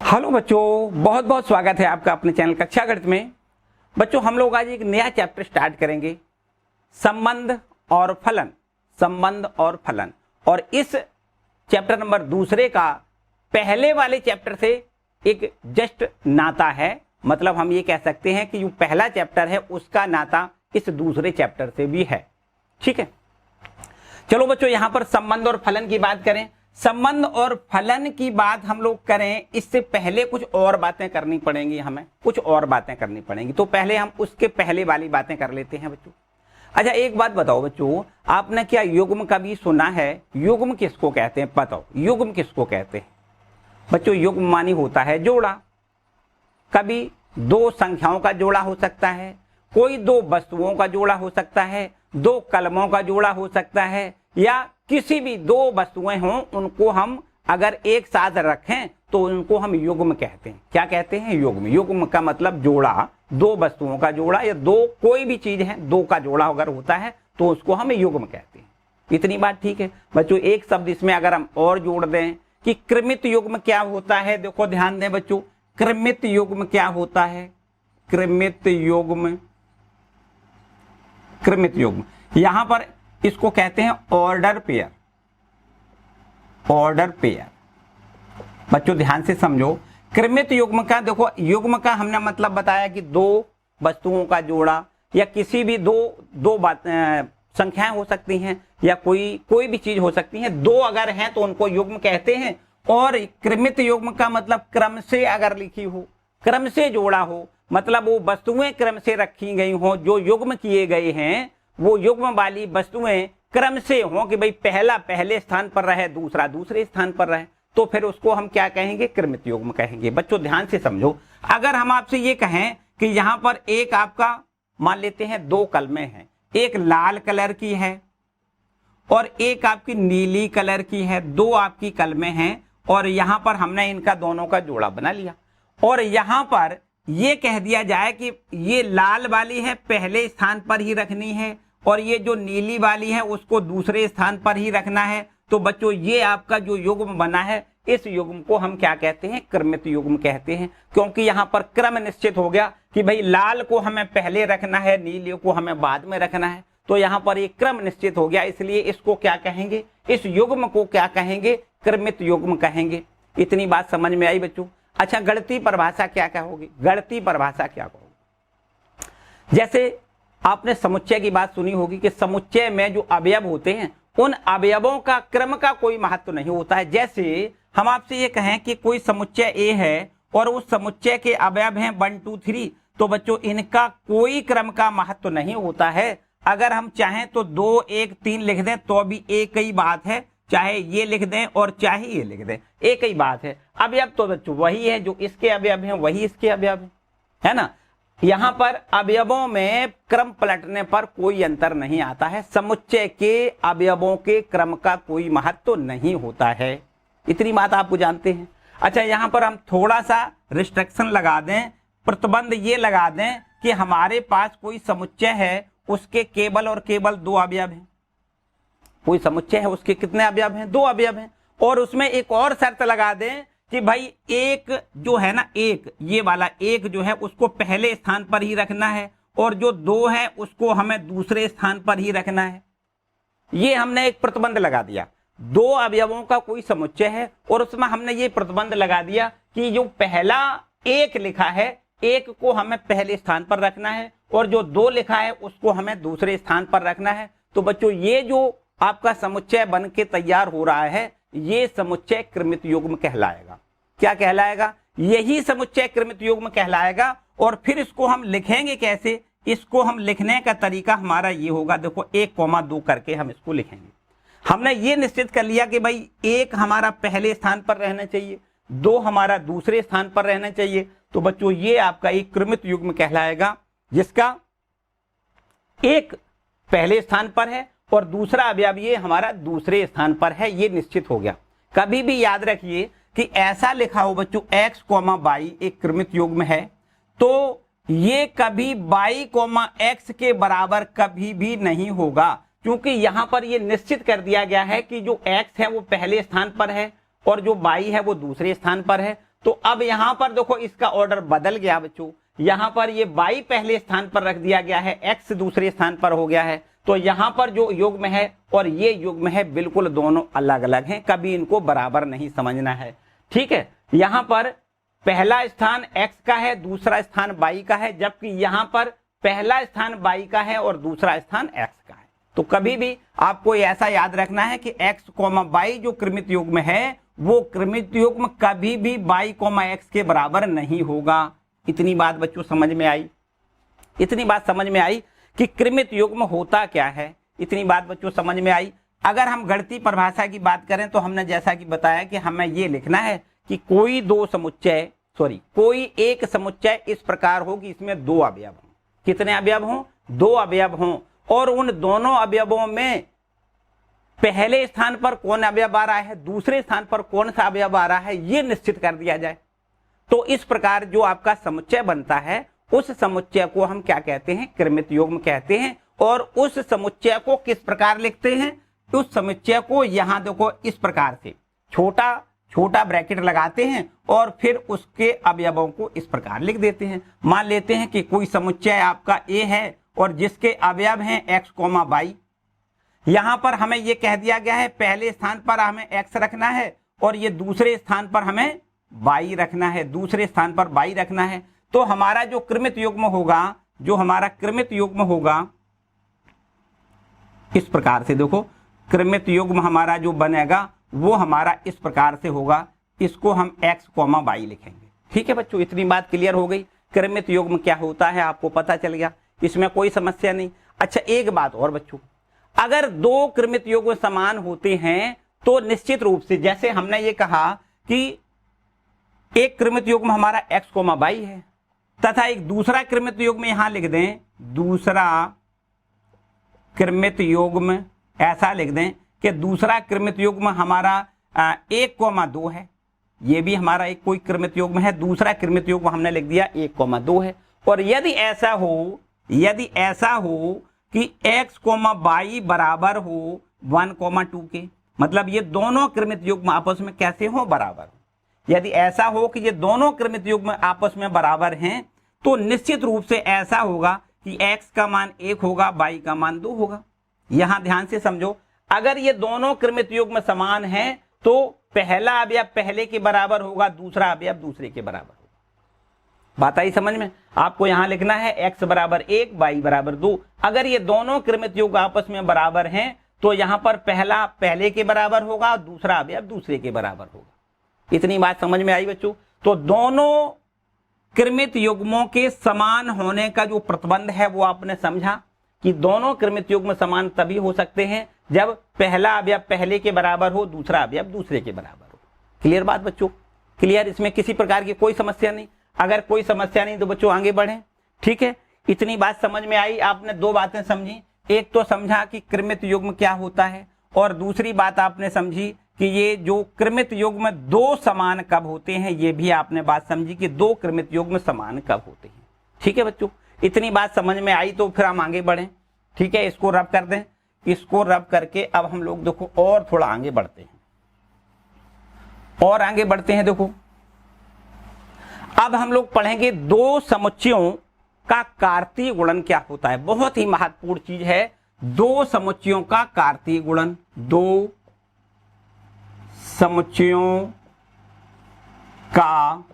Hello बच्चों, बहुत बहुत स्वागत है आपका अपने चैनल कक्षा गणित में। बच्चों, हम लोग आज एक नया चैप्टर स्टार्ट करेंगे, संबंध और फलन। संबंध और फलन, और इस चैप्टर नंबर दूसरे का पहले वाले चैप्टर से एक जस्ट नाता है। मतलब हम ये कह सकते हैं कि जो पहला चैप्टर है उसका नाता इस दूसरे चैप्टर से भी है। ठीक है, चलो बच्चों, यहां पर संबंध और फलन की बात करें। संबंध और फलन की बात हम लोग करें, इससे पहले कुछ और बातें करनी पड़ेंगी, हमें कुछ और बातें करनी पड़ेंगी। तो पहले हम उसके पहले वाली बातें कर लेते हैं बच्चों। अच्छा, एक बात बताओ बच्चों, आपने क्या युग्म कभी सुना है? युग्म किसको कहते हैं बताओ, युग्म किसको कहते हैं? बच्चों, युग्म मानी होता है जोड़ा। कभी दो संख्याओं का जोड़ा हो सकता है, कोई दो वस्तुओं का जोड़ा हो सकता है, दो कलमों का जोड़ा हो सकता है, या किसी भी दो वस्तुएं हों उनको हम अगर एक साथ रखें तो उनको हम युग्म कहते हैं। क्या कहते हैं? युग्म। युग्म का मतलब जोड़ा, दो वस्तुओं का जोड़ा, या दो कोई भी चीज है दो का जोड़ा अगर होता है तो उसको हम युग्म कहते हैं। इतनी बात ठीक है बच्चों। एक शब्द इसमें अगर हम और जोड़ दें कि कृमित युग्म क्या होता है। देखो ध्यान दें बच्चों, कृमित युग्म क्या होता है? कृमित युग्म, कृमित युग्म यहां पर इसको कहते हैं ऑर्डर पेयर। ऑर्डर पेयर बच्चों ध्यान से समझो। कृमित युग्म का देखो, युग्म का हमने मतलब बताया कि दो वस्तुओं का जोड़ा, या किसी भी दो संख्याएं हो सकती हैं, या कोई भी चीज हो सकती है। दो अगर हैं तो उनको युग्म कहते हैं। और कृमित युग्म का मतलब क्रम से अगर लिखी हो, क्रम से जोड़ा हो, मतलब वो वस्तुएं क्रम से रखी गई हो, जो युग्म किए गए हैं वो युग्म वाली वस्तुएं क्रम से हो कि भाई पहला पहले स्थान पर रहे, दूसरा दूसरे स्थान पर रहे, तो फिर उसको हम क्या कहेंगे? कृमित युग्म कहेंगे। बच्चों ध्यान से समझो, अगर हम आपसे ये कहें कि यहां पर एक आपका मान लेते हैं दो कलमें हैं, एक लाल कलर की है और एक आपकी नीली कलर की है, दो आपकी कलमें हैं, और यहां पर हमने इनका दोनों का जोड़ा बना लिया, और यहां पर ये कह दिया जाए कि ये लाल वाली है पहले स्थान पर ही रखनी है, और ये जो नीली वाली है उसको दूसरे स्थान पर ही रखना है। तो बच्चों ये आपका जो युग्म बना है, इस युग्म को हम क्या कहते हैं? कृमित युग्म कहते हैं। क्योंकि यहां पर क्रम निश्चित हो गया कि भाई लाल को हमें पहले रखना है, नीले को हमें बाद में रखना है। तो यहां पर एक क्रम निश्चित हो गया, इसलिए इसको क्या कहेंगे? इस युग्म को क्या कहेंगे? कृमित युग्म कहेंगे। इतनी बात समझ में आई बच्चों? अच्छा, गणितीय परिभाषा क्या कहोगे? गणितीय परिभाषा क्या कहोगे? जैसे आपने समुच्चय की बात सुनी होगी कि समुच्चय में जो अवयव होते हैं उन अवयवों का क्रम का कोई महत्व नहीं होता है। जैसे हम आपसे ये कहें कि कोई समुच्चय ए है और उस समुच्चय के अवयव हैं 1 2 3, तो बच्चों इनका कोई क्रम का महत्व नहीं होता है। अगर हम चाहें तो 2 1 3 लिख दें तो भी एक ही बात है, चाहे ये लिख दें और चाहे ये लिख दें, एक ही बात है। अवयव तो बच्चों वही है, जो इसके अवयव हैं वही इसके अवयव है ना। यहां पर अवयवों में क्रम पलटने पर कोई अंतर नहीं आता है। समुच्चय के अवयवों के क्रम का कोई महत्व नहीं होता है। इतनी बात आपको जानते हैं। अच्छा, यहां पर हम थोड़ा सा रिस्ट्रिक्शन लगा दें, प्रतिबंध ये लगा दें कि हमारे पास कोई समुच्चय है, उसके केवल और केवल दो अवयव हैं। कोई समुच्चय है, उसके कितने अवयव हैं? दो अवयव हैं। और उसमें एक और शर्त लगा दें कि भाई एक जो है ना, एक ये वाला एक जो है उसको पहले स्थान पर ही रखना है, और जो दो है उसको हमें दूसरे स्थान पर ही रखना है। ये हमने एक प्रतिबंध लगा दिया। दो अवयवों का कोई समुच्चय है और उसमें हमने ये प्रतिबंध लगा दिया कि जो पहला एक लिखा है, एक को हमें पहले स्थान पर रखना है, और जो दो लिखा है उसको हमें दूसरे स्थान पर रखना है। तो बच्चों ये जो आपका समुच्चय बन के तैयार हो रहा है, ये समुच्चय कृमित युग्म कहलाएगा। क्या कहलाएगा? यही समुच्चय कृमित युग्म कहलाएगा। और फिर इसको हम लिखेंगे कैसे? इसको हम लिखने का तरीका हमारा ये होगा, देखो 1,2 करके हम इसको लिखेंगे। हमने ये निश्चित कर लिया कि भाई एक हमारा पहले स्थान पर रहना चाहिए, दो हमारा दूसरे स्थान पर रहना चाहिए। तो बच्चों ये आपका एक कृमित युग्म कहलाएगा, जिसका एक पहले स्थान पर है और दूसरा अवयव ये हमारा दूसरे स्थान पर है। ये निश्चित हो गया। कभी भी याद रखिए कि ऐसा लिखा हो बच्चों x, y एक कृमित युग्म है, तो ये कभी y, x के बराबर कभी भी नहीं होगा, क्योंकि यहां पर ये निश्चित कर दिया गया है कि जो x है वो पहले स्थान पर है और जो y है वो दूसरे स्थान पर है। तो अब यहां पर देखो इसका ऑर्डर बदल गया बच्चों, यहां पर ये y पहले स्थान पर रख दिया गया है, x दूसरे स्थान पर हो गया है। तो यहां पर जो युग्म है और ये युग्म है बिल्कुल दोनों अलग अलग हैं, कभी इनको बराबर नहीं समझना है। ठीक है, यहां पर पहला स्थान x का है, दूसरा स्थान y का है, जबकि यहां पर पहला स्थान y का है और दूसरा स्थान x का है। तो कभी भी आपको ऐसा याद रखना है कि x, y जो क्रमित युग्म है वो क्रमित युग्म कभी भी y, x के बराबर नहीं होगा। इतनी बात बच्चों समझ में आई? इतनी बात समझ में आई कि क्रमित युग्म होता क्या है? इतनी बात बच्चों समझ में आई? अगर हम गणितीय परिभाषा की बात करें तो हमने जैसा कि बताया कि हमें ये लिखना है कि कोई एक समुच्चय इस प्रकार हो कि इसमें दो अवयव हों। कितने अवयव हों? दो अवयव हों, और उन दोनों अवयवों में पहले स्थान पर कौन अवयव आ रहा है, दूसरे स्थान पर कौन सा अवयव आ रहा है, ये निश्चित कर दिया जाए। तो इस प्रकार जो आपका समुच्चय बनता है उस समुच्चय को हम क्या कहते हैं? क्रमित युग्म कहते हैं। और उस समुच्चय को किस प्रकार लिखते हैं? उस समुच्चय को यहां देखो इस प्रकार से छोटा ब्रैकेट लगाते हैं और फिर उसके अवयवों को इस प्रकार लिख देते हैं। मान लेते हैं कि कोई समुच्चय आपका A है और जिसके अवयव हैं x, y। यहां पर हमें यह कह दिया गया है पहले स्थान पर हमें x रखना है और ये दूसरे स्थान पर हमें y रखना है, दूसरे स्थान पर y रखना है। तो हमारा जो क्रमित युग्म होगा, इस प्रकार से देखो, क्रमित युग्म हमारा जो बनेगा वो हमारा इस प्रकार से होगा। इसको हम x, y लिखेंगे। ठीक है बच्चों, इतनी बात क्लियर हो गई? क्रमित युग्म क्या होता है आपको पता चल गया, इसमें कोई समस्या नहीं। अच्छा, एक बात और बच्चों, अगर दो क्रमित युग्म समान होते हैं तो निश्चित रूप से, जैसे हमने ये कहा कि एक क्रमित युग्म हमारा x, y है, तथा एक दूसरा क्रमित युग्म यहां लिख दें, दूसरा क्रमित युग्म ऐसा लिख दें कि दूसरा क्रमित युग्म हमारा 1, 2 है। ये भी हमारा एक कोई क्रमित युग्म है, दूसरा क्रमित युग्म हमने लिख दिया 1, 2 है। और यदि ऐसा हो कि x, y बराबर हो 1, 2 के, मतलब ये दोनों क्रमित युग्म आपस में कैसे हो? बराबर हो। यदि ऐसा हो कि ये दोनों क्रमित युग्म आपस में बराबर हैं तो निश्चित रूप से ऐसा होगा कि x का मान 1 होगा, y का मान 2 होगा। यहां ध्यान से समझो, अगर ये दोनों क्रमित युग्म समान हैं तो पहला अवयव पहले के बराबर होगा, दूसरा अवयव दूसरे के बराबर होगा। बात आई समझ में? आपको यहां लिखना है x बराबर 1, y बराबर 2। अगर ये दोनों क्रमित युग्म आपस में बराबर हैं तो यहां पर पहला पहले के बराबर होगा, दूसरा अवयव दूसरे के बराबर होगा। इतनी बात समझ में आई बच्चों? तो दोनों क्रमित युग्मों के समान होने का जो प्रतिबंध है वो आपने समझा कि दोनों क्रमित युग्म समान तभी हो सकते हैं जब पहला अवयव पहले के बराबर हो, दूसरा अवयव दूसरे के बराबर हो। क्लियर बात बच्चों? क्लियर? इसमें किसी प्रकार की कोई समस्या नहीं। अगर कोई समस्या नहीं तो बच्चों आगे बढ़ें। ठीक है, इतनी बात समझ में आई? आपने दो बातें समझी, एक तो समझा कि क्रमित युग्म क्या होता है, और दूसरी बात आपने समझी कि ये जो क्रमित युग्म दो समान कब होते हैं, ये भी आपने बात समझी कि दो क्रमित युग्म समान कब होते हैं। ठीक है बच्चों, इतनी बात समझ में आई तो फिर हम आगे बढ़ें। ठीक है, इसको रब कर दें। इसको रब करके अब हम लोग देखो और थोड़ा आगे बढ़ते हैं, और आगे बढ़ते हैं। देखो अब हम लोग पढ़ेंगे दो समुच्चयों का कार्तीय गुणन क्या होता है। बहुत ही महत्वपूर्ण चीज है, दो समुच्चयों का कार्तीय गुणन। दो समुच्चयों का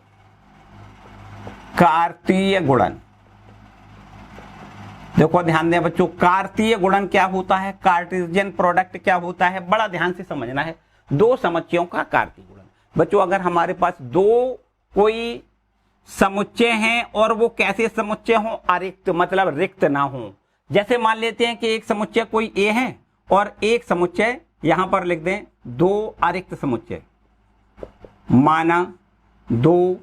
कार्तीय गुणन। देखो ध्यान दें बच्चों, कार्तीय गुणन क्या होता है, कार्टेशियन प्रोडक्ट क्या होता है, बड़ा ध्यान से समझना है। दो समुच्चयों का कार्तीय गुणन। बच्चों अगर हमारे पास दो कोई समुच्चय हैं और वो कैसे समुच्चय हो, अरिक्त मतलब रिक्त ना हो। जैसे मान लेते हैं कि एक समुच्चय कोई ए है और एक समुच्चय यहां पर लिख दें दो अरिक्त समुच्चय, माना दो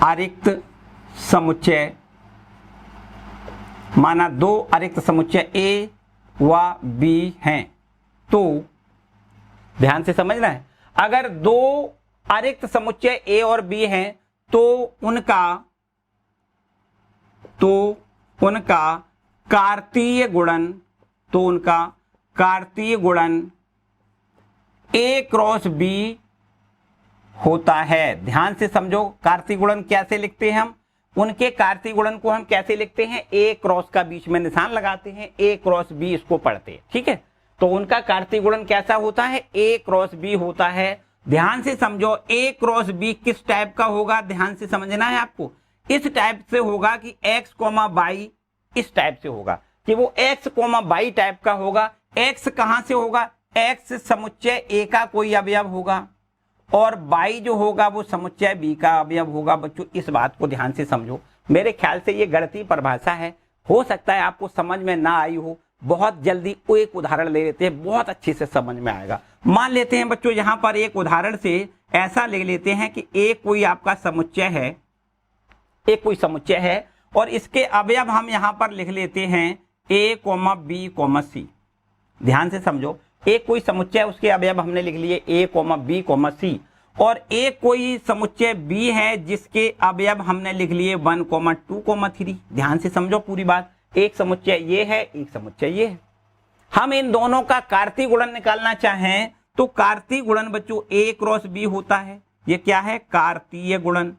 अरिक्त समुच्चय, माना दो अरिक्त समुच्चय ए व बी हैं। तो ध्यान से समझना है, अगर दो अरिक्त समुच्चय ए और बी हैं तो उनका कार्तीय गुणन, ए क्रॉस बी होता है। ध्यान से समझो, कार्तीय गुणन कैसे लिखते हैं हम, उनके कार्तीय गुणन को हम कैसे लिखते हैं, ए क्रॉस का बीच में निशान लगाते हैं, ए क्रॉस बी इसको पढ़ते हैं, ठीक है। तो उनका कार्तीय गुणन कैसा होता है, ए क्रॉस बी होता है। ध्यान से समझो, ए क्रॉस बी किस टाइप का होगा, ध्यान से समझना है आपको। इस टाइप से होगा कि एक्स कोमा बाई, इस टाइप से होगा कि वो एक्स कोमा बाई टाइप का होगा। एक्स कहां से होगा, एक्स समुच्चय ए का कोई अवयव होगा और बाई जो होगा वो समुच्चय बी का अवयव होगा। बच्चों इस बात को ध्यान से समझो, मेरे ख्याल से ये गणितीय परिभाषा है, हो सकता है आपको समझ में ना आई हो। बहुत जल्दी वो एक उदाहरण ले लेते हैं, बहुत अच्छे से समझ में आएगा। मान लेते हैं बच्चों यहाँ पर एक उदाहरण से ऐसा ले लेते हैं कि ए कोई आपका समुच्चय है, एक कोई समुच्चय है और इसके अवयव हम यहाँ पर लिख लेते हैं ए कोमा बी कोमा सी। ध्यान से समझो, एक कोई समुच्चय, उसके अवयव हमने लिख लिए ए कोमा बी कोमा सी, और एक कोई समुच्चय बी है जिसके अवयव हमने लिख लिए 1 कोमा 2 कोमा 3। ध्यान से समझो पूरी बात, एक समुच्चय ये है, एक समुच्चय ये है। हम इन दोनों का कार्तीय गुणन निकालना चाहें तो कार्तीय गुणन बच्चों ए क्रॉस बी होता है। ये क्या है, कार्तीय गुणन,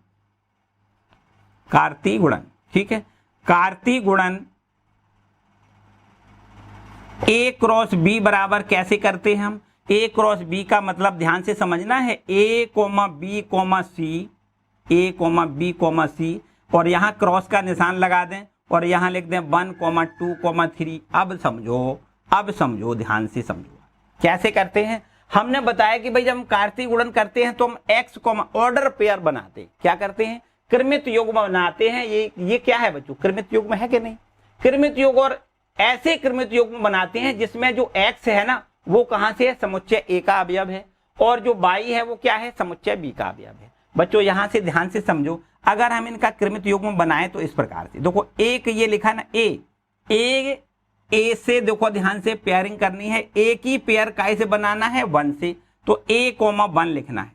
कार्तीय गुणन, ठीक है। कार्तीय गुणन ए क्रॉस बी बराबर कैसे करते हैं हम, ए क्रॉस बी का मतलब ध्यान से समझना है, ए कोमा बी कोमा सी, ए कोमा बी कोमा सी, और यहां क्रॉस का निशान लगा दें और यहां लिख दें 1 कोमा 2 कोमा 3। अब समझो, अब समझो, ध्यान से समझो कैसे करते हैं। हमने बताया कि भाई जब हम कार्तीय गुणन करते हैं तो हम एक्स कोमा ऑर्डर पेयर बनाते हैं, क्या करते हैं, क्रमित युग्म बनाते हैं। ये क्या है बच्चों, क्रमित युग्म है कि नहीं, क्रमित युग्म, और ऐसे क्रमित युग्म बनाते हैं जिसमें जो x है ना वो कहां से है, समुच्चय ए का अवयव है, और जो y है वो क्या है, समुच्चय बी का अवयव है। बच्चों यहां से ध्यान से समझो, अगर हम इनका क्रमित युग्म बनाएं तो इस प्रकार से देखो, एक ये लिखा ना ए से देखो ध्यान से पेयरिंग करनी है, ए की पेयर कैसे बनाना है, 1 से, तो ए कोमा 1 लिखना है।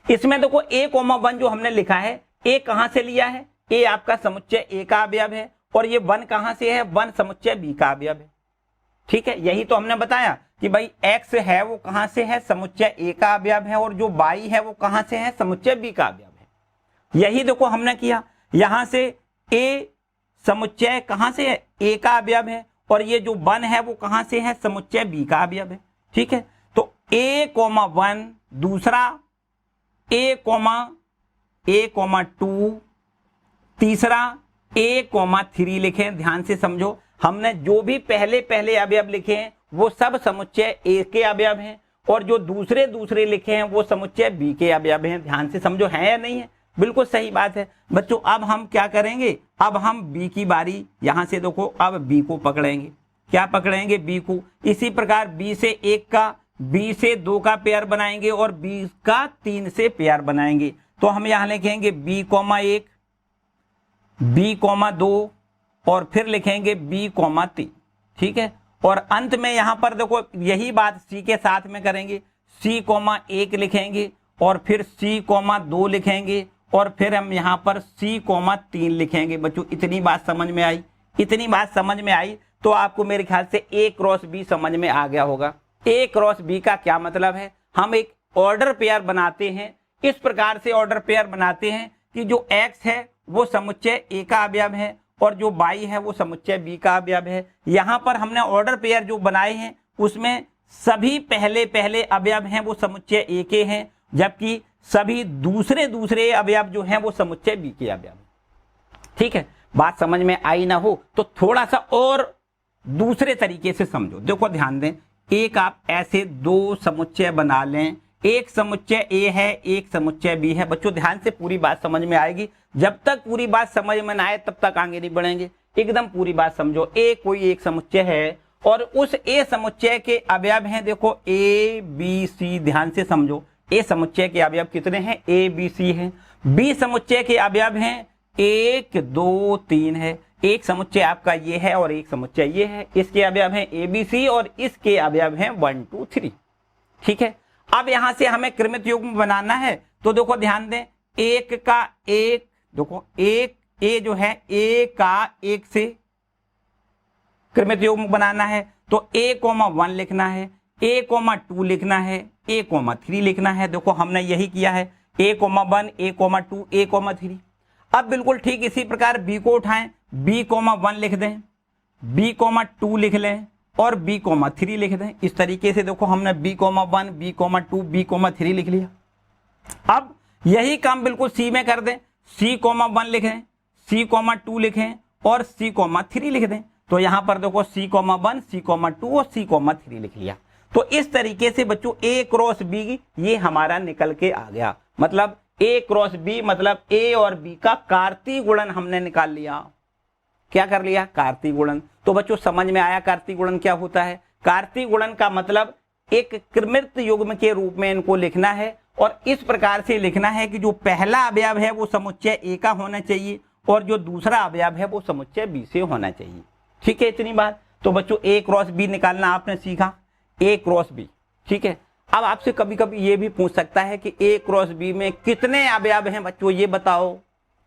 इसमें देखो ए कोमा 1 जो हमने लिखा है, ए कहां से लिया है, ए आपका समुच्चय ए का अवयव है, और ये 1 कहां से है, 1 समुच्चय बी का अवयव है, ठीक है। यही तो हमने बताया कि भाई x है वो कहां से है, समुच्चय ए का अवयव है, और जो y है वो कहां से है, समुच्चय बी का अवयव है। यही देखो हमने किया, यहां से a समुच्चय कहां से है, ए का अवयव है, और ये जो 1 है वो कहां से है, समुच्चय बी का अवयव है, ठीक है। तो a कोमा 1, दूसरा a कोमा 2, तीसरा a कोमा 3 लिखें। ध्यान से समझो, हमने जो भी पहले अवयव लिखे हैं वो सब समुच्चय ए के अवयव हैं, और जो दूसरे लिखे हैं वो समुच्चय बी के अवयव हैं। ध्यान से समझो, है या नहीं है, बिल्कुल सही बात है बच्चों। अब हम क्या करेंगे, अब हम बी की बारी, यहां से देखो अब बी को पकड़ेंगे, क्या पकड़ेंगे, बी को। इसी प्रकार बी से 1 का, बी से 2 का पेयर बनाएंगे, और बी का 3 से पेयर बनाएंगे। तो हम यहां लिखेंगे बी कोमा 1, बी कोमा 2, और फिर लिखेंगे बी कोमा 3, ठीक है। और अंत में यहां पर देखो यही बात सी के साथ में करेंगे, सी कोमा 1 लिखेंगे, और फिर सी कोमा 2 लिखेंगे, और फिर हम यहां पर सी कोमा 3 लिखेंगे। बच्चों इतनी बात समझ में आई, इतनी बात समझ में आई तो आपको मेरे ख्याल से ए क्रॉस बी समझ में आ गया होगा। ए क्रॉस बी का क्या मतलब है, हम एक ऑर्डर पेयर बनाते हैं, इस प्रकार से ऑर्डर पेयर बनाते हैं कि जो x है वो समुच्चय ए का अवयव है, और जो y है वो समुच्चय बी का अवयव है। यहां पर हमने ऑर्डर पेयर जो बनाए हैं उसमें सभी पहले अवयव हैं वो समुच्चय ए के हैं, जबकि सभी दूसरे अवयव जो हैं वो समुच्चय बी के अवयव, ठीक है। बात समझ में आई ना हो तो थोड़ा सा और दूसरे तरीके से समझो। देखो ध्यान दें, एक आप ऐसे 2 समुच्चय बना लें, एक समुच्चय ए है, एक समुच्चय बी है। बच्चों ध्यान से पूरी बात समझ में आएगी, जब तक पूरी बात समझ में ना आए तब तक आगे नहीं बढ़ेंगे। एकदम पूरी बात समझो। ए कोई एक समुच्चय है और उस ए समुच्चय के अवयव हैं, देखो ए बी सी। ध्यान से समझो, ए समुच्चय के अवयव कितने हैं, ए बी सी हैं। बी समुच्चय के अवयव हैं 1 2 3 है। एक समुच्चय आपका ये है और एक समुच्चय ये है, इसके अवयव हैं ए बी सी और इसके अवयव हैं 1 2 3, ठीक है। अब यहां से हमें क्रमित युग्म बनाना है, तो देखो ध्यान दें, एक का एक, देखो एक ए जो है ए का 1 से क्रमित युग्म बनाना है, तो a कोमा 1 लिखना है। a,2 लिखना है, a,3 लिखना है। देखो हमने यही किया है, a,1 a,2 a,3। अब बिल्कुल ठीक इसी प्रकार b को उठाएं, b,1 लिख दें, b,2 लिख लें और b,3 लिख दें। इस तरीके से देखो हमने b,1 b,2 b,3 लिख लिया। अब यही काम बिल्कुल c में कर दें, c,1 लिखें, c,2 लिखें और c,3 लिख दें। तो यहां पर देखो c,1 c,2 और c,3 लिख लिया। तो इस तरीके से बच्चों a क्रॉस b ये हमारा निकल के आ गया। मतलब a क्रॉस b मतलब a और b का कार्तीय गुणन हमने निकाल लिया। क्या कर लिया? कार्तीय गुणन। तो बच्चों समझ में आया कार्तीय गुणन क्या होता है? कार्तीय गुणन का मतलब एक कृमित युग्म के रूप में इनको लिखना है और इस प्रकार से लिखना है कि जो पहला अवयव है वो समुच्चय a का होना चाहिए और जो दूसरा अवयव है वो समुच्चय b से होना चाहिए। ठीक है, इतनी बात। तो बच्चों a क्रॉस b निकालना आपने सीखा, a क्रॉस b। ठीक है, अब आपसे कभी कभी ये भी पूछ सकता है कि a क्रॉस b में कितने अवयव हैं बच्चों, ये बताओ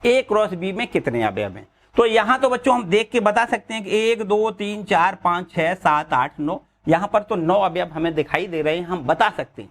a क्रॉस b में कितने अवयव हैं। तो यहाँ तो बच्चों हम देख के बता सकते हैं कि 1 2 3 4 5 6 7 8 9, यहाँ पर तो 9 अवयव हमें दिखाई दे रहे हैं, हम बता सकते हैं।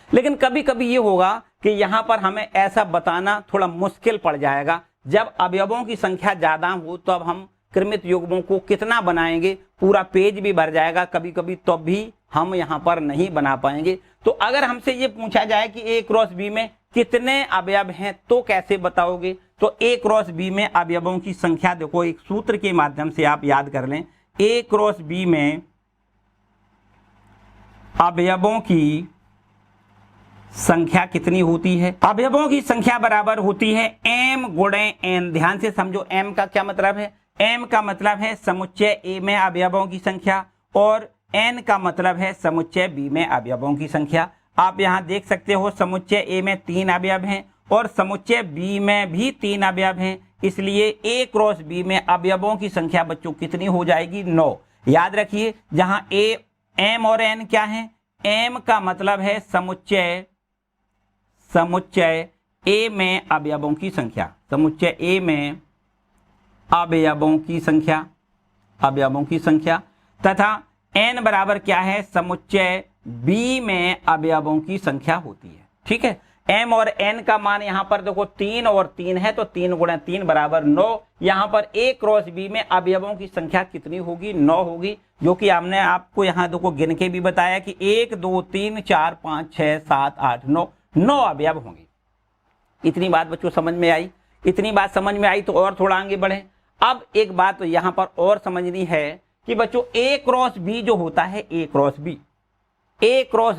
लेकिन कभी कभी ये होगा कि यहाँ पर हमें ऐसा बताना थोड़ा मुश्किल पड़ जाएगा। जब अवयवों की संख्या ज्यादा हो तो अब हम कृमित युग्मों को कितना बनाएंगे, पूरा पेज भी भर जाएगा कभी कभी, तो भी हम यहाँ पर नहीं बना पाएंगे। तो अगर हमसे ये पूछा जाए कि a क्रॉस b में कितने अवयव हैं तो कैसे बताओगे? तो a क्रॉस b में अवयवों की संख्या देखो एक सूत्र के माध्यम से आप याद कर लें। a क्रॉस b में अवयवों की संख्या कितनी होती है? अवयवों की संख्या बराबर होती है m गुणे n। ध्यान से समझो, m का क्या मतलब है? m का मतलब है समुच्चय a में अवयवों की संख्या और n का मतलब है समुच्चय b में अवयवों की संख्या। आप यहां देख सकते हो समुच्चय a में 3 अवयव हैं और समुच्चय b में भी 3 अवयव हैं, इसलिए a क्रॉस b में अवयवों की संख्या बच्चों कितनी हो जाएगी? 9। याद रखिए, जहां a m और n क्या है? m का मतलब है समुच्चय a में अवयवों की संख्या, समुच्चय a में अवयवों की संख्या तथा n बराबर क्या है? समुच्चय b में अवयवों की संख्या होती है। ठीक है, m और n का मान यहाँ पर देखो 3 और 3 है तो 3 गुणे 3 बराबर 9। यहाँ पर a क्रॉस b में अवयवों की संख्या कितनी होगी? 9 होगी, जो कि हमने आपको यहाँ देखो गिन के भी बताया कि 1 2 3 4 5 6 7 8 9 अवयव होंगे। इतनी बात बच्चों समझ में आई? इतनी बात समझ में आई तो और थोड़ा आगे बढ़े। अब एक बात तो यहाँ पर और समझनी है कि बच्चों a क्रॉस b जो होता है, a क्रॉस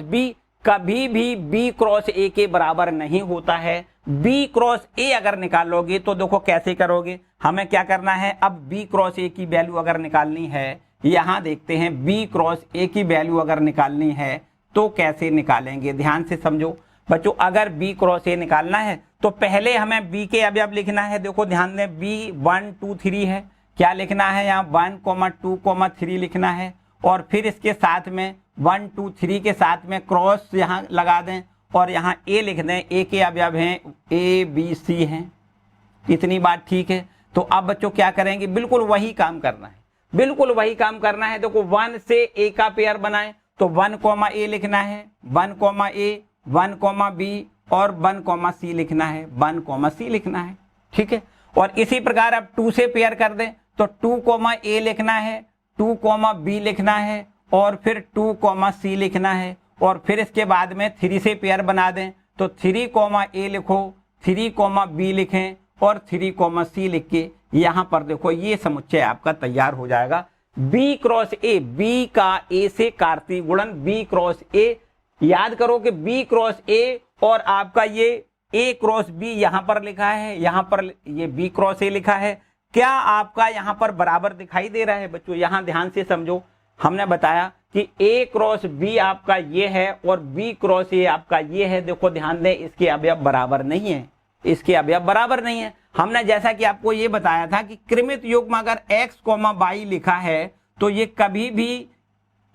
b कभी भी b क्रॉस a के बराबर नहीं होता है। b क्रॉस a अगर निकालोगे तो देखो कैसे करोगे, हमें क्या करना है? अब b क्रॉस a की वैल्यू अगर निकालनी है, यहां देखते हैं b क्रॉस a की वैल्यू अगर निकालनी है तो कैसे निकालेंगे? ध्यान से समझो बच्चों, अगर b क्रॉस a निकालना है तो पहले हमें b के अवयव लिखना है। देखो ध्यान दें, b 1 2 3 है, क्या लिखना है? यहाँ 1 2 3 लिखना है और फिर इसके साथ में 1 2 3 के साथ में क्रॉस यहाँ लगा दें और यहाँ a लिख दें। a के अवयव हैं a b c हैं। इतनी बात ठीक है। तो अब बच्चों क्या करेंगे? बिल्कुल वही काम करना है, बिल्कुल वही काम करना है। देखो 1 से a का पेयर बनाएं तो 1 a लिखना है, 1 a 1 b और 1 c लिखना है, 1 c लिखना है। ठीक है, और इसी प्रकार अब 2 से पेयर कर दें तो 2 a लिखना है, 2 b लिखना है और फिर 2 c लिखना है और फिर इसके बाद में 3 से पेयर बना दें तो 3 a लिखो, 3 b लिखें और 3 c लिख के यहाँ पर देखो ये समुच्चय आपका तैयार हो जाएगा। b क्रॉस a, b का a से कार्तीय गुणन b क्रॉस a। याद करो कि b क्रॉस a और आपका ये a क्रॉस b यहाँ पर लिखा है, यहाँ पर ये b क्रॉस a लिखा है। क्या आपका यहाँ पर बराबर दिखाई दे रहा है बच्चों? यहाँ ध्यान से समझो, हमने बताया कि a क्रॉस b आपका ये है और b क्रॉस a आपका ये है। देखो ध्यान दें, इसके अवयव बराबर नहीं है, इसके अवयव बराबर नहीं है। हमने जैसा कि आपको ये बताया था कि कृमित युग्म अगर x, y लिखा है तो ये कभी भी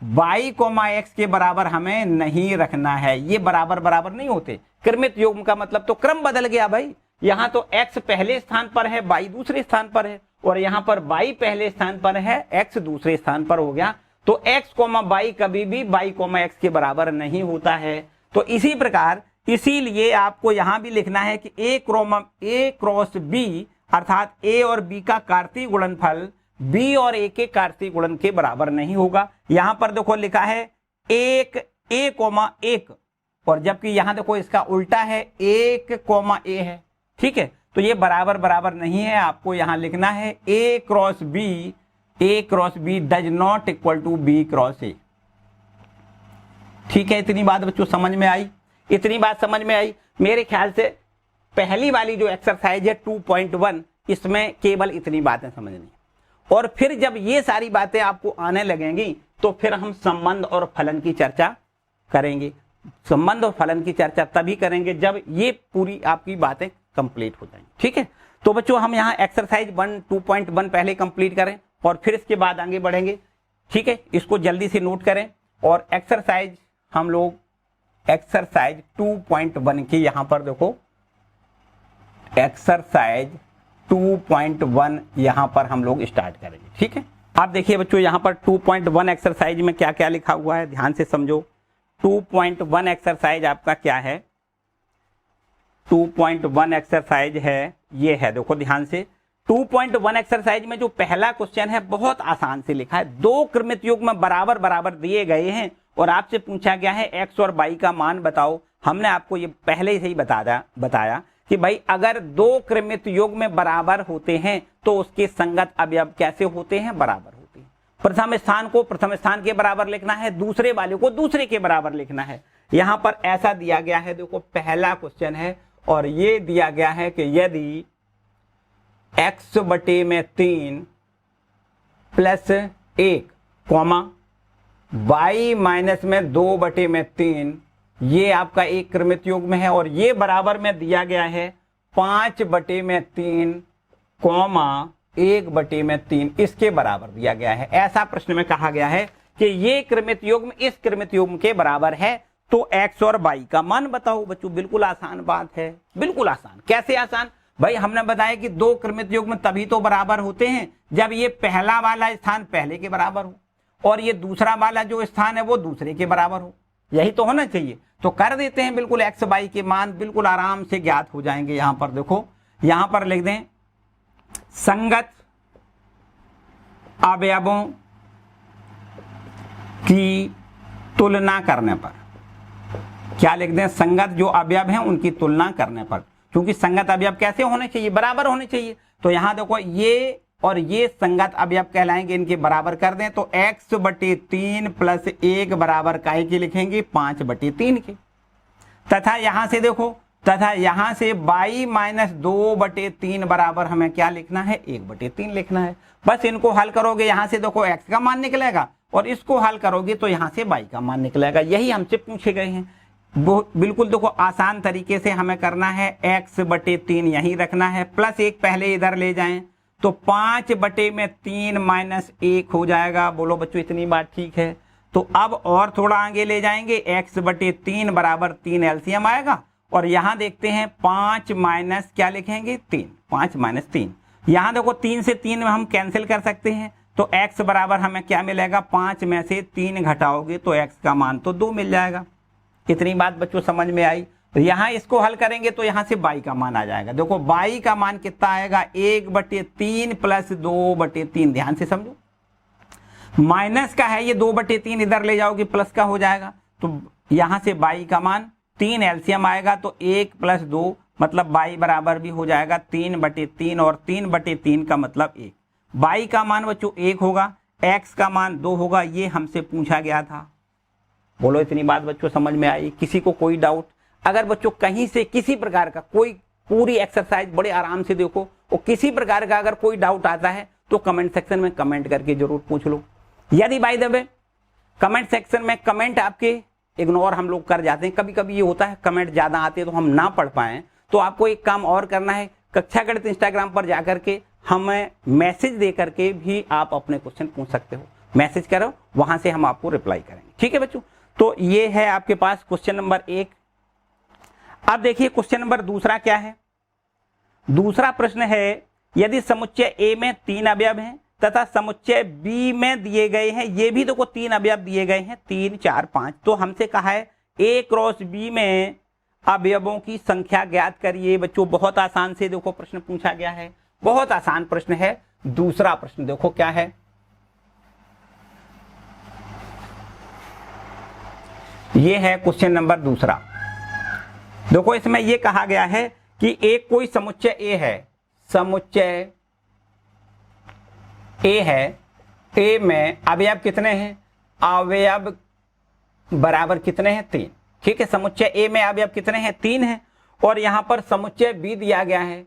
y, x के बराबर हमें नहीं रखना है। ये बराबर नहीं होते। कृमित युग्म का मतलब तो क्रम बदल गया भाई। यहाँ तो x पहले स्थान पर है, y दूसरे स्थान पर है और यहाँ पर y पहले स्थान पर है, x दूसरे स्थान पर हो गया। तो x कोमा y कभी भी y कोमा x के बराबर नहीं होता है। तो इसी प्रकार इसीलिए आपको यहां भी लिखना है कि a क्रॉस b अर्थात a और b का कार्तीय गुणनफल b और a के कार्तीय गुणन के बराबर नहीं होगा। यहां पर देखो लिखा है एक a कोमा 1 और जबकि यहां देखो इसका उल्टा है 1 कोमा a है। ठीक है, तो ये बराबर बराबर नहीं है। आपको यहां लिखना है a cross b does not equal to b cross a। ठीक है, इतनी बात बच्चों समझ में आई? इतनी बात समझ में आई? मेरे ख्याल से पहली वाली जो एक्सरसाइज है 2.1 इसमें केवल इतनी बातें समझनी, और फिर जब ये सारी बातें आपको आने लगेंगी तो फिर हम संबंध और फलन की चर्चा करेंगे। संबंध और फलन की चर्चा तभी करेंगे जब ये पूरी आपकी बातें कंप्लीट हो जाएंगी। ठीक है, तो बच्चों हम यहाँ एक्सरसाइज 2.1 पहले कंप्लीट करें और फिर इसके बाद आगे बढ़ेंगे। ठीक है, इसको जल्दी से नोट करें। और एक्सरसाइज हम लोग एक्सरसाइज 2.1 की यहाँ पर देखो एक्सरसाइज 2.1 यहाँ पर हम लोग स्टार्ट करेंगे। ठीक है, आप देखिए बच्चों यहाँ पर 2.1 एक्सरसाइज में क्या क्या लिखा हुआ है, ध्यान से समझो। 2.1 एक्सरसाइज आपका क्या है? 2.1 एक्सरसाइज है, ये है, देखो ध्यान से। 2.1 एक्सरसाइज में जो पहला क्वेश्चन है बहुत आसान से लिखा है। दो क्रमित युग्म बराबर बराबर दिए गए हैं और आपसे पूछा गया है x और y का मान बताओ। हमने आपको ये पहले से ही बताया कि भाई अगर दो क्रमित युग्म बराबर होते हैं तो उसके संगत अवयव कैसे होते हैं? बराबर होते हैं। प्रथम स्थान को प्रथम स्थान के बराबर लिखना है, दूसरे वाले को दूसरे के बराबर लिखना है। यहां पर ऐसा दिया गया है, देखो पहला क्वेश्चन है और ये दिया गया है कि यदि x बटे में 3 प्लस 1 कॉमा y माइनस में 2 बटे में 3 ये आपका एक क्रमित युग्म है और ये बराबर में दिया गया है 5 बटे में 3 कॉमा 1 बटे में 3 इसके बराबर दिया गया है। ऐसा प्रश्न में कहा गया है कि ये क्रमित युग्म इस क्रमित युग्म के बराबर है, तो x और y का मान बताओ। बच्चों बिल्कुल आसान बात है, बिल्कुल आसान। कैसे आसान? भाई हमने बताया कि दो क्रमित युग्म तभी तो बराबर होते हैं जब ये पहला वाला स्थान पहले के बराबर हो और ये दूसरा वाला जो स्थान है वो दूसरे के बराबर हो। यही तो होना चाहिए। तो कर देते हैं, बिल्कुल x y के मान बिल्कुल आराम से ज्ञात हो जाएंगे। यहां पर देखो, यहां पर लिख दें संगत अवयवों की तुलना करने पर। क्या लिख दें? संगत जो अवयव हैं उनकी तुलना करने पर, क्योंकि संगत अवयव कैसे होने चाहिए? बराबर होने चाहिए। तो यहां देखो ये और ये संगत अवयव कहलाएंगे, इनके बराबर कर दें तो x बटे 3 प्लस 1 बराबर काहे के लिखेंगे? 5 बटे 3 के। तथा यहां से देखो, तथा यहां से y माइनस 2 बटे 3 बराबर हमें क्या लिखना है? 1 बटे 3 लिखना है। बस इनको हल करोगे, यहां से देखो x का मान निकलेगा और इसको हल करोगे तो यहां से y का मान निकलेगा। यही हमसे पूछे गए हैं। बिल्कुल देखो आसान तरीके से हमें करना है। x बटे 3 यहीं रखना है, प्लस 1 पहले इधर ले जाएं तो 5 बटे में 3 माइनस 1 हो जाएगा। बोलो बच्चों इतनी बात ठीक है? तो अब और थोड़ा आगे ले जाएंगे, x बटे 3 बराबर 3 एलसीएम आएगा और यहां देखते हैं 5 माइनस क्या लिखेंगे? 3। 5 माइनस 3, यहां देखो 3 से 3 में हम कैंसिल कर सकते हैं तो x बराबर हमें क्या मिलेगा? 5 में से 3 घटाओगे तो x का मान तो 2 मिल जाएगा। इतनी बात बच्चों समझ में आई? तो यहां इसको हल करेंगे तो यहां से y का मान आ जाएगा। देखो y का मान कितना आएगा? 1 बटे 3 प्लस 2 बटे 3। ध्यान से समझो, माइनस का है ये, 2 बटे 3 इधर ले जाओगे प्लस का हो जाएगा। तो यहां से y का मान 3 एलसीएम आएगा तो 1 प्लस 2 मतलब y बराबर भी हो जाएगा 3 बटे 3 और 3 बटे 3 का मतलब 1। y का मान बच्चों 1 होगा, x का मान 2 होगा। ये हमसे पूछा गया था। बोलो इतनी बात बच्चों समझ में आई? किसी को कोई डाउट? अगर बच्चों कहीं से किसी प्रकार का कोई, पूरी एक्सरसाइज बड़े आराम से देखो और किसी प्रकार का अगर कोई डाउट आता है तो कमेंट सेक्शन में कमेंट करके जरूर पूछ लो। यदि by the way comment section में कमेंट आपके इग्नोर हम लोग कर जाते हैं, कभी कभी ये होता है कमेंट ज्यादा आते हैं तो हम ना पढ़ पाए, तो आपको एक काम और करना है, कक्षा गणित इंस्टाग्राम पर जाकर के हमें मैसेज दे करके भी आप अपने क्वेश्चन पूछ सकते हो। मैसेज करो, वहां से हम आपको रिप्लाई करेंगे। ठीक है बच्चों, तो ये है आपके पास क्वेश्चन नंबर 1। अब देखिए क्वेश्चन नंबर दूसरा क्या है। दूसरा प्रश्न है, यदि समुच्चय A में 3 अवयव हैं तथा समुच्चय बी में दिए गए हैं, ये भी देखो 3 अवयव दिए गए हैं 3 4 5। तो हमसे कहा है ए क्रॉस बी में अवयवों की संख्या ज्ञात करिए। बच्चों बहुत आसान से देखो प्रश्न पूछा गया है, बहुत आसान प्रश्न है। दूसरा प्रश्न देखो क्या है, ये है क्वेश्चन नंबर दूसरा। देखो इसमें ये कहा गया है कि एक कोई समुच्चय ए है, समुच्चय ए है, ए में अवयव कितने हैं, अवयव बराबर कितने हैं 3। ठीक है, समुच्चय ए में अवयव कितने हैं 3 हैं। और यहां पर समुच्चय बी दिया गया है,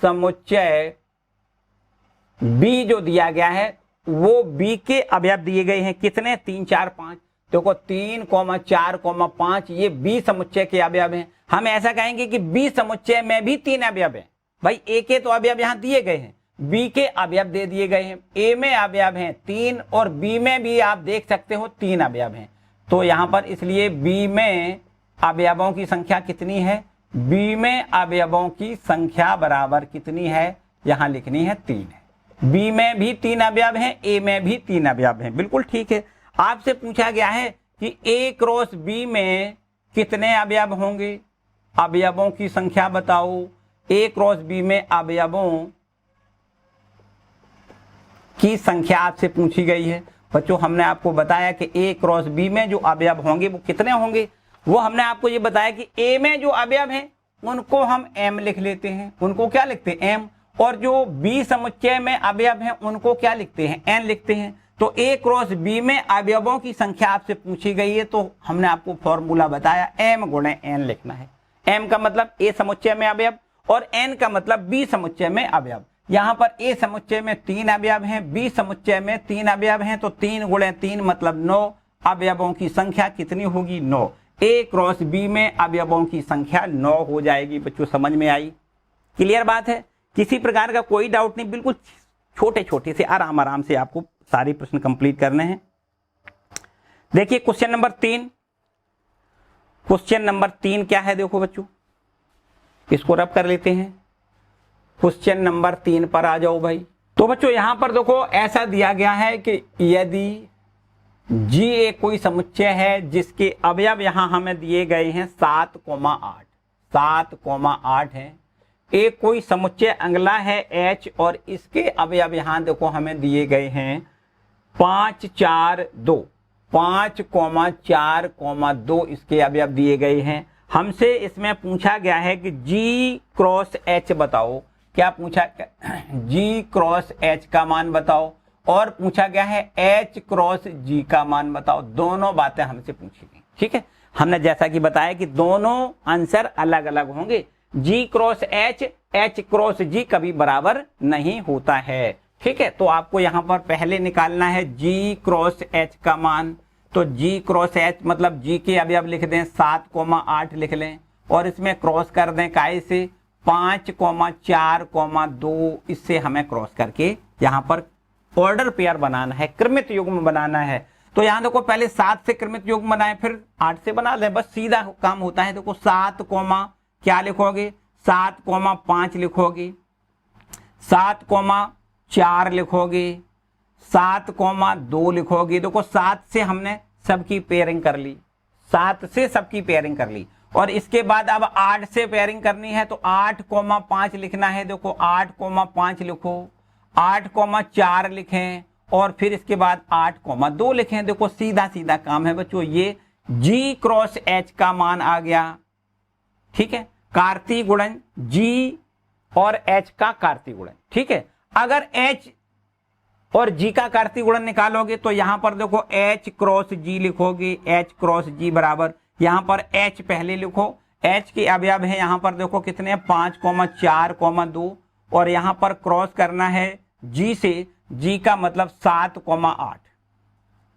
समुच्चय बी जो दिया गया है वो बी के अवयव दिए गए हैं कितने 3 4 5। देखो 3, 4, 5 ये बी समुच्चय के अवयव हैं। हम ऐसा कहेंगे कि बी समुच्चय में भी 3 अवयव हैं। भाई ए के तो अवयव यहां दिए गए हैं, बी के अवयव दे दिए गए हैं। ए में अवयव हैं 3 और बी में भी आप देख सकते हो 3 अवयव हैं। तो यहां पर इसलिए बी में अवयवों की संख्या कितनी है, बी में अवयवों की संख्या बराबर कितनी है, यहां लिखनी है 3 है। बी में भी 3 अवयव हैं, ए में भी 3 अवयव हैं। बिल्कुल ठीक है। आपसे पूछा गया है कि ए क्रॉस बी में कितने अवयव होंगे, अवयवों की संख्या बताओ। ए क्रॉस बी में अवयवों की संख्या आपसे पूछी गई है। बच्चों हमने आपको बताया कि ए क्रॉस बी में जो अवयव होंगे वो कितने होंगे, वो हमने आपको ये बताया कि ए में जो अवयव हैं उनको हम एम लिख लेते हैं, उनको क्या लिखते हैं एम, और जो बी समुच्चय में अवयव हैं उनको क्या लिखते हैं एन लिखते हैं। तो ए क्रॉस बी में अवयवों की संख्या आपसे पूछी गई है, तो हमने आपको फॉर्मूला बताया एम गुणे एन लिखना है। एम का मतलब ए समुच्चय में अवयव और एन का मतलब बी समुच्चय में अवयव। यहां पर ए समुच्चय में 3 अवयव हैं, बी समुच्चय में 3 अवयव हैं, तो 3 गुणे 3 मतलब 9। अवयवों की संख्या कितनी होगी 9। ए क्रॉस बी में अवयवों की संख्या 9 हो जाएगी। बच्चों समझ में आई, क्लियर बात है, किसी प्रकार का कोई डाउट नहीं। बिल्कुल छोटे छोटे से आराम आराम से आपको सारे प्रश्न कंप्लीट करने हैं। देखिए क्वेश्चन नंबर 3, क्वेश्चन नंबर 3 क्या है देखो बच्चों, इसको रब कर लेते हैं। क्वेश्चन नंबर 3 पर आ जाओ भाई। तो बच्चों यहां पर देखो ऐसा दिया गया है कि यदि जी एक कोई समुच्चय है जिसके अवयव यहां हमें दिए गए हैं 7,8, 7,8 है। एक कोई समुच्चय अगला है एच और इसके अवयव यहां देखो हमें दिए गए हैं 5, 4, 2, 5,4,2 इसके अवयव दिए गए हैं। हमसे इसमें पूछा गया है कि जी क्रॉस एच बताओ। क्या पूछा, जी क्रॉस एच का मान बताओ, और पूछा गया है एच क्रॉस जी का मान बताओ। दोनों बातें हमसे पूछी गई। ठीक है, हमने जैसा कि बताया कि दोनों आंसर अलग अलग होंगे। जी क्रॉस एच, एच क्रॉस जी कभी बराबर नहीं होता है। ठीक है, तो आपको यहां पर पहले निकालना है जी क्रॉस एच का मान। तो जी क्रॉस एच मतलब जी के अवयव लिख दें 7,8 लिख लें और इसमें क्रॉस कर दें काय से 5,4,2, इससे हमें क्रॉस करके यहां पर ऑर्डर पेयर बनाना है, क्रमित युग्म बनाना है। तो यहां देखो पहले 7 से क्रमित युग्म बनाए फिर 8 से बना ले, बस सीधा काम होता है। देखो 7, क्या लिखोगे 7,5 लिखोगे, 7,4 लिखोगे, 7,2 लिखोगे। देखो 7 से हमने सबकी पेयरिंग कर ली, 7 से सबकी पेयरिंग कर ली, और इसके बाद अब 8 से पेयरिंग करनी है तो 8,5 लिखना है। देखो 8,5 लिखो, 8,4 लिखें और फिर इसके बाद 8,2 लिखें। देखो सीधा सीधा काम है बच्चों, ये जी क्रॉस एच का मान आ गया। ठीक है, कार्तीय गुणन जी और एच का कार्तीय गुणन। ठीक है, अगर एच और जी का कार्तीय गुणन निकालोगे तो यहां पर देखो एच क्रॉस जी लिखोगे, एच क्रॉस जी बराबर, यहां पर एच पहले लिखो, एच के अवयव है यहां पर देखो कितने 5,4,2 और यहां पर क्रॉस करना है जी से, जी का मतलब 7,8।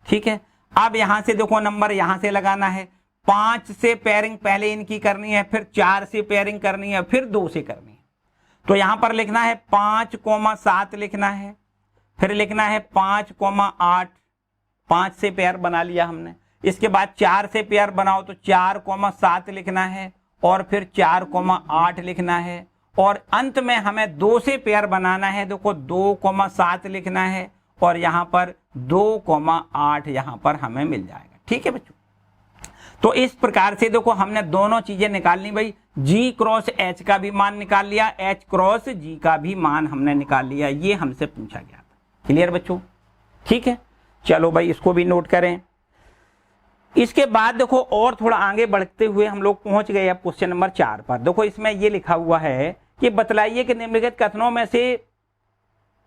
ठीक है, अब यहां से देखो नंबर यहां से लगाना है, 5 से पेयरिंग पहले इनकी करनी है, फिर 4 से पेयरिंग करनी है, फिर 2 से करनी है। तो यहां पर लिखना है 5,7 लिखना है, फिर लिखना है 5,8, 5 से पेयर बना लिया हमने। इसके बाद 4 से पेयर बनाओ तो 4,7 लिखना है और फिर 4,8 लिखना है और अंत में हमें 2 से पेयर बनाना है। देखो 2,7 लिखना है और यहाँ पर 2,8 यहाँ पर हमें मिल जाएगा। ठीक है बच्चों, तो इस प्रकार से देखो हमने दोनों चीजें निकालनी भाई, G क्रॉस H का भी मान निकाल लिया, H क्रॉस G का भी मान हमने निकाल लिया, ये हमसे पूछा गया था। क्लियर बच्चों? ठीक है, चलो भाई इसको भी नोट करें। इसके बाद देखो और थोड़ा आगे बढ़ते हुए हम लोग पहुंच गए अब क्वेश्चन नंबर 4 पर। देखो इसमें ये लिखा हुआ है कि बतलाइए कि निम्नलिखित कथनों में से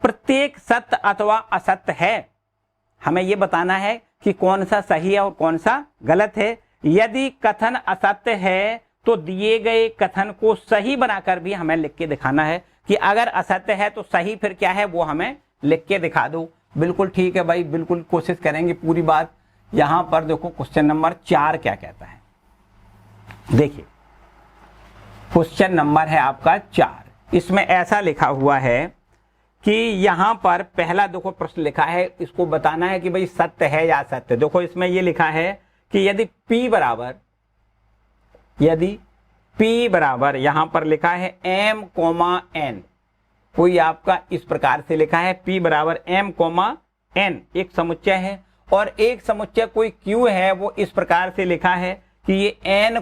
प्रत्येक सत्य अथवा असत्य है। हमें ये बताना है कि कौन सा सही है और कौन सा गलत है। यदि कथन असत्य है तो दिए गए कथन को सही बनाकर भी हमें लिख के दिखाना है कि अगर असत्य है तो सही फिर क्या है वो हमें लिख के दिखा दो। बिल्कुल ठीक है भाई, बिल्कुल कोशिश करेंगे पूरी बात। यहां पर देखो क्वेश्चन नंबर 4 क्या कहता है। देखिए क्वेश्चन नंबर है आपका 4, इसमें ऐसा लिखा हुआ है कि यहां पर पहला देखो प्रश्न लिखा है, इसको बताना है कि भाई सत्य है या असत्य। देखो इसमें ये लिखा है कि यदि P बराबर यहां पर लिखा है M, N, कोई आपका इस प्रकार से लिखा है P बराबर M, N एक समुच्चय है और एक समुच्चय कोई Q है, वो इस प्रकार से लिखा है कि ये N,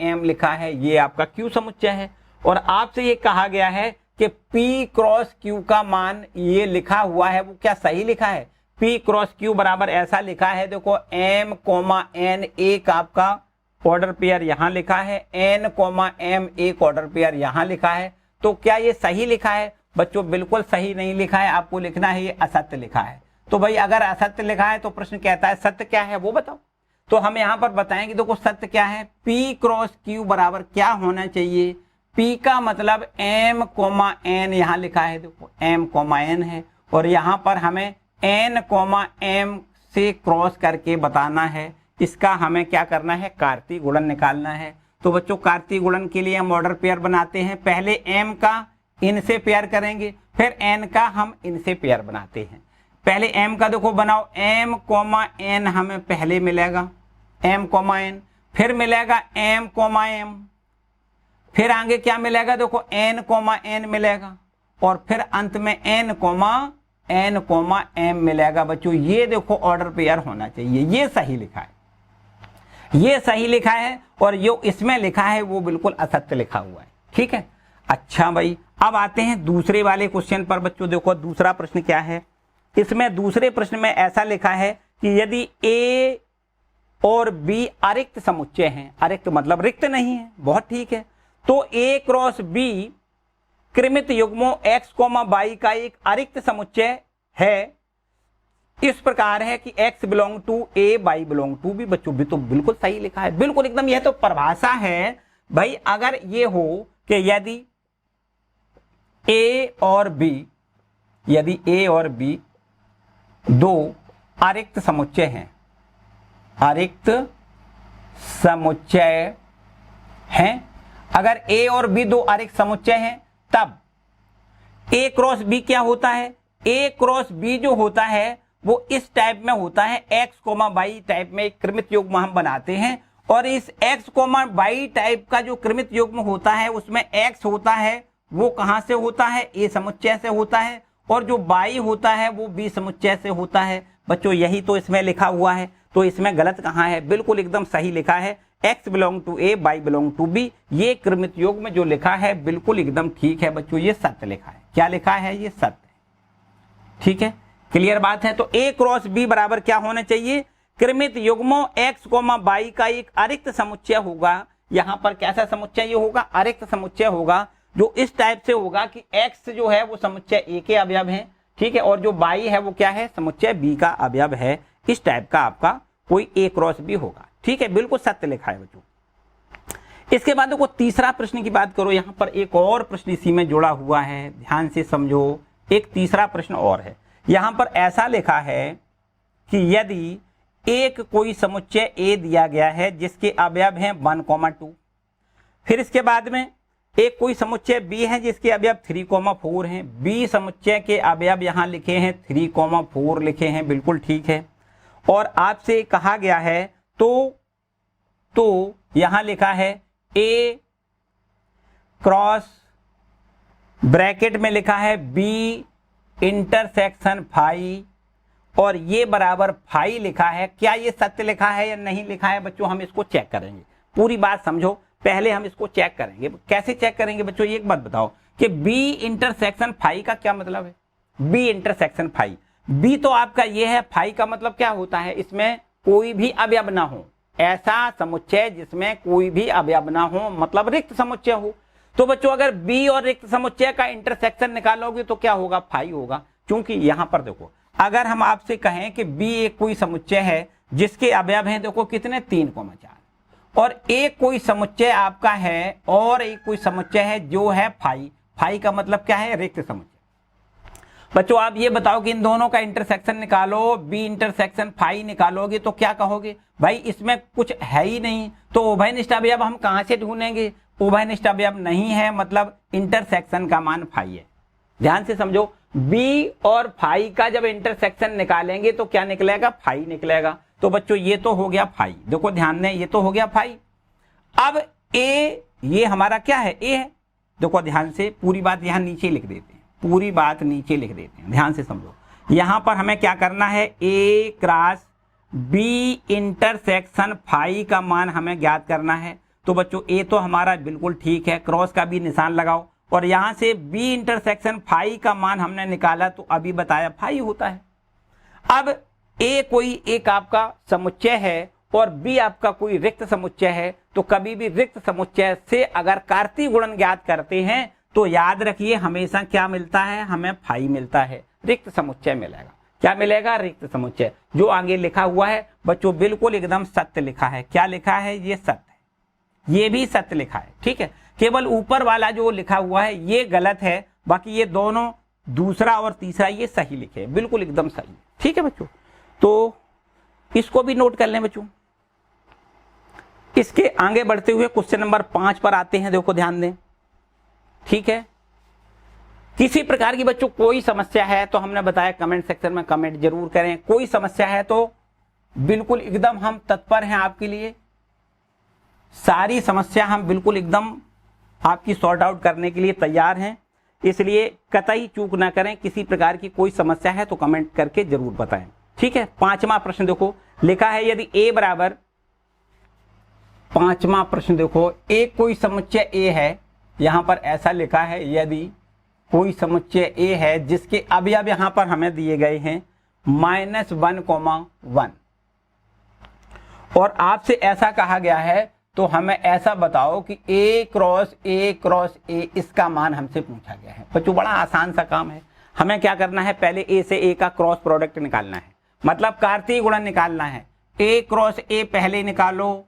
M लिखा है, ये आपका Q समुच्चय है। और आपसे ये कहा गया है कि P क्रॉस Q का मान ये लिखा हुआ है, वो क्या सही लिखा है? P क्रॉस Q बराबर ऐसा लिखा है, देखो M, N एक आपका ऑर्डर पेयर यहां लिखा है, N, M एक ऑर्डर पेयर यहां लिखा है। तो क्या ये सही लिखा है? बच्चों बिल्कुल सही नहीं लिखा है, आपको लिखना है ये असत्य लिखा है। तो भाई अगर असत्य लिखा है तो प्रश्न कहता है सत्य क्या है वो बताओ। तो हम यहां पर बताएंगे देखो सत्य क्या है, P क्रॉस Q बराबर क्या होना चाहिए? P का मतलब M, N यहां लिखा है, देखो M, N है और यहां पर हमें N, M से क्रॉस करके बताना है। इसका हमें क्या करना है? कार्तीय गुणन निकालना है। तो बच्चों कार्तीय गुणन के लिए हम ऑर्डर पेयर बनाते हैं, पहले M का इनसे पेयर करेंगे, फिर N का हम इनसे पेयर बनाते हैं। पहले M का देखो बनाओ, M, N हमें पहले मिलेगा M, N, फिर मिलेगा M, M, फिर आगे क्या मिलेगा? देखो N, N मिलेगा और फिर अंत में N, M मिलेगा। बच्चों ये देखो ऑर्डर पेयर होना चाहिए, ये सही लिखा है, ये सही लिखा है और जो इसमें लिखा है वो बिल्कुल असत्य लिखा हुआ है। ठीक है, अच्छा भाई अब आते हैं दूसरे वाले क्वेश्चन पर। बच्चों देखो दूसरा प्रश्न क्या है, इसमें दूसरे प्रश्न में ऐसा लिखा है कि यदि A और B अरिक्त समुच्चय हैं, अरिक्त मतलब रिक्त नहीं है, बहुत ठीक है, तो A cross B कृमित युग्मों X, Y का एक अरिक्त समुच्चय है। इस प्रकार है कि X belong to A, Y belong to B। बच्चों भी तो बिल्कुल सही लिखा है, बिल्कुल एकदम, यह तो परिभाषा है भाई। अगर ये हो कि यदि A और B दो अरिक्त समुच्चय हैं, अरिक्त समुच्चय हैं, अगर A और B दो अरिक्त समुच्चय हैं तब A क्रॉस B क्या होता है? A क्रॉस B जो होता है वो इस टाइप में होता है, X, Y टाइप में एक कृमित युग्म हम बनाते हैं और इस X, Y टाइप का जो कृमित युग्म होता है उसमें X होता है, वो कहां से होता है? A समुच्चय से होता है और जो Y होता है वो B समुच्चय से होता है। बच्चों यही तो इसमें लिखा हुआ है, तो इसमें गलत कहां है? बिल्कुल एकदम सही लिखा है, X belong to A, Y belong to B। ये कृमित युग्म जो लिखा है बिल्कुल एकदम ठीक है बच्चों, ये सत्य लिखा है। क्या लिखा है? ये सत्य है। ठीक है, क्लियर बात है। तो A क्रॉस B बराबर क्या होना चाहिए? कृमित युग्मों X, Y का एक अरिक्त समुच्चय होगा। यहां पर कैसा समुच्चय होगा? अरिक्त समुच्चय होगा, जो इस टाइप से होगा कि X जो है वो समुच्चय A के अवयव है, ठीक है, और जो Y है वो क्या है? समुच्चय B का अवयव है। इस टाइप का आपका कोई A क्रॉस B होगा। ठीक है, बिल्कुल सत्य लिखा है बच्चों। इसके बाद देखो तीसरा प्रश्न की बात करो, यहां पर एक और प्रश्न इसी में जुड़ा हुआ है, ध्यान से समझो। एक तीसरा प्रश्न और है, यहां पर ऐसा लिखा है कि यदि एक कोई समुच्चय A दिया गया है जिसके अवयव हैं 1, 2, फिर इसके बाद में एक कोई समुच्चय B है जिसके अवयव 3, 4 हैं। B समुच्चय के अवयव यहां लिखे हैं 3, 4 लिखे हैं, बिल्कुल ठीक है। और आपसे कहा गया है तो यहां लिखा है A क्रॉस ब्रैकेट में लिखा है बी इंटरसेक्शन फाई और ये बराबर फाई लिखा है। क्या ये सत्य लिखा है या नहीं लिखा है बच्चों, हम इसको चेक करेंगे। पूरी बात समझो, पहले हम इसको चेक करेंगे। कैसे चेक करेंगे बच्चों, एक बात बताओ कि बी इंटरसेक्शन फाई का क्या मतलब है। बी इंटरसेक्शन फाई, बी तो आपका ये है, फाई का मतलब क्या होता है, इसमें कोई भी अवयव ना हो, ऐसा समुच्चय जिसमें कोई भी अवयव ना हो, मतलब रिक्त समुच्चय हो। तो बच्चों अगर बी और रिक्त समुच्चय का इंटरसेक्शन निकालोगे तो क्या होगा, फाई होगा। क्योंकि यहां पर देखो, अगर हम आपसे कहें कि बी एक कोई समुच्चय है जिसके अवयव हैं देखो कितने, 3,4, और एक कोई समुच्चय आपका है और एक कोई समुच्चय है जो है फाई। फाई का मतलब क्या है, रिक्त समुच्चय। बच्चों आप ये बताओ कि इन दोनों का इंटरसेक्शन निकालो, बी इंटरसेक्शन फाई निकालोगे तो क्या कहोगे, भाई इसमें कुछ है ही नहीं, तो उभयनिष्ठ अवयव हम कहां से ढूंढेंगे। उभयनिष्ठ अवयव नहीं है, मतलब इंटरसेक्शन का मान फाई है। ध्यान से समझो, बी और फाई का जब इंटरसेक्शन निकालेंगे तो क्या निकलेगा, फाई निकलेगा। तो बच्चों ये तो हो गया फाई, देखो ध्यान दें, ये तो हो गया फाई। अब ए, ये हमारा क्या है, ए है। देखो ध्यान से, पूरी बात यहां नीचे लिख देते हैं, पूरी बात नीचे लिख देते हैं, ध्यान से समझो। यहां पर हमें क्या करना है, A cross B intersection phi का मान हमें ज्ञात करना है। तो बच्चों ए तो हमारा बिल्कुल ठीक है, क्रॉस का भी निशान लगाओ, और यहां से बी इंटरसेक्शन फाई का मान हमने निकाला तो अभी बताया फाई होता है। अब ए कोई एक आपका समुच्चय है और बी आपका कोई रिक्त समुच्चय है, तो कभी भी रिक्त समुच्चय से अगर कार्तीय गुणन ज्ञात करते हैं तो याद रखिए हमेशा क्या मिलता है, हमें फाई मिलता है, रिक्त समुच्चय मिलेगा। क्या मिलेगा, रिक्त समुच्चय। जो आगे लिखा हुआ है बच्चों बिल्कुल एकदम सत्य लिखा है। क्या लिखा है, ये सत्य है, ये भी सत्य लिखा है, ठीक है। केवल ऊपर वाला जो लिखा हुआ है ये गलत है, बाकी ये दोनों दूसरा और तीसरा ये सही लिखे हैं, बिल्कुल एकदम सही, ठीक है बच्चों। तो इसको भी नोट कर लें बच्चों। इसके आगे बढ़ते हुए क्वेश्चन नंबर 5 पर आते हैं, देखो ध्यान दें, ठीक है। किसी प्रकार की बच्चों कोई समस्या है तो हमने बताया कमेंट सेक्शन में कमेंट जरूर करें। कोई समस्या है तो बिल्कुल एकदम हम तत्पर हैं आपके लिए, सारी समस्या हम बिल्कुल एकदम आपकी सॉर्ट आउट करने के लिए तैयार हैं, इसलिए कतई चूक ना करें। किसी प्रकार की कोई समस्या है तो कमेंट करके जरूर बताएं, ठीक है। 5वां प्रश्न देखो लिखा है, यदि ए बराबर, 5वां प्रश्न देखो, एक कोई समुच्चय ए है, यहां पर ऐसा लिखा है, यदि कोई समुच्चय ए है जिसके अवयव यहां पर हमें दिए गए हैं -1,1, और आपसे ऐसा कहा गया है तो हमें ऐसा बताओ कि ए क्रॉस ए इसका मान हमसे पूछा गया है। बच्चों बड़ा आसान सा काम है, हमें क्या करना है, पहले ए से ए का क्रॉस प्रोडक्ट निकालना है, मतलब कार्तीय गुणन निकालना है। ए क्रॉस ए पहले निकालो,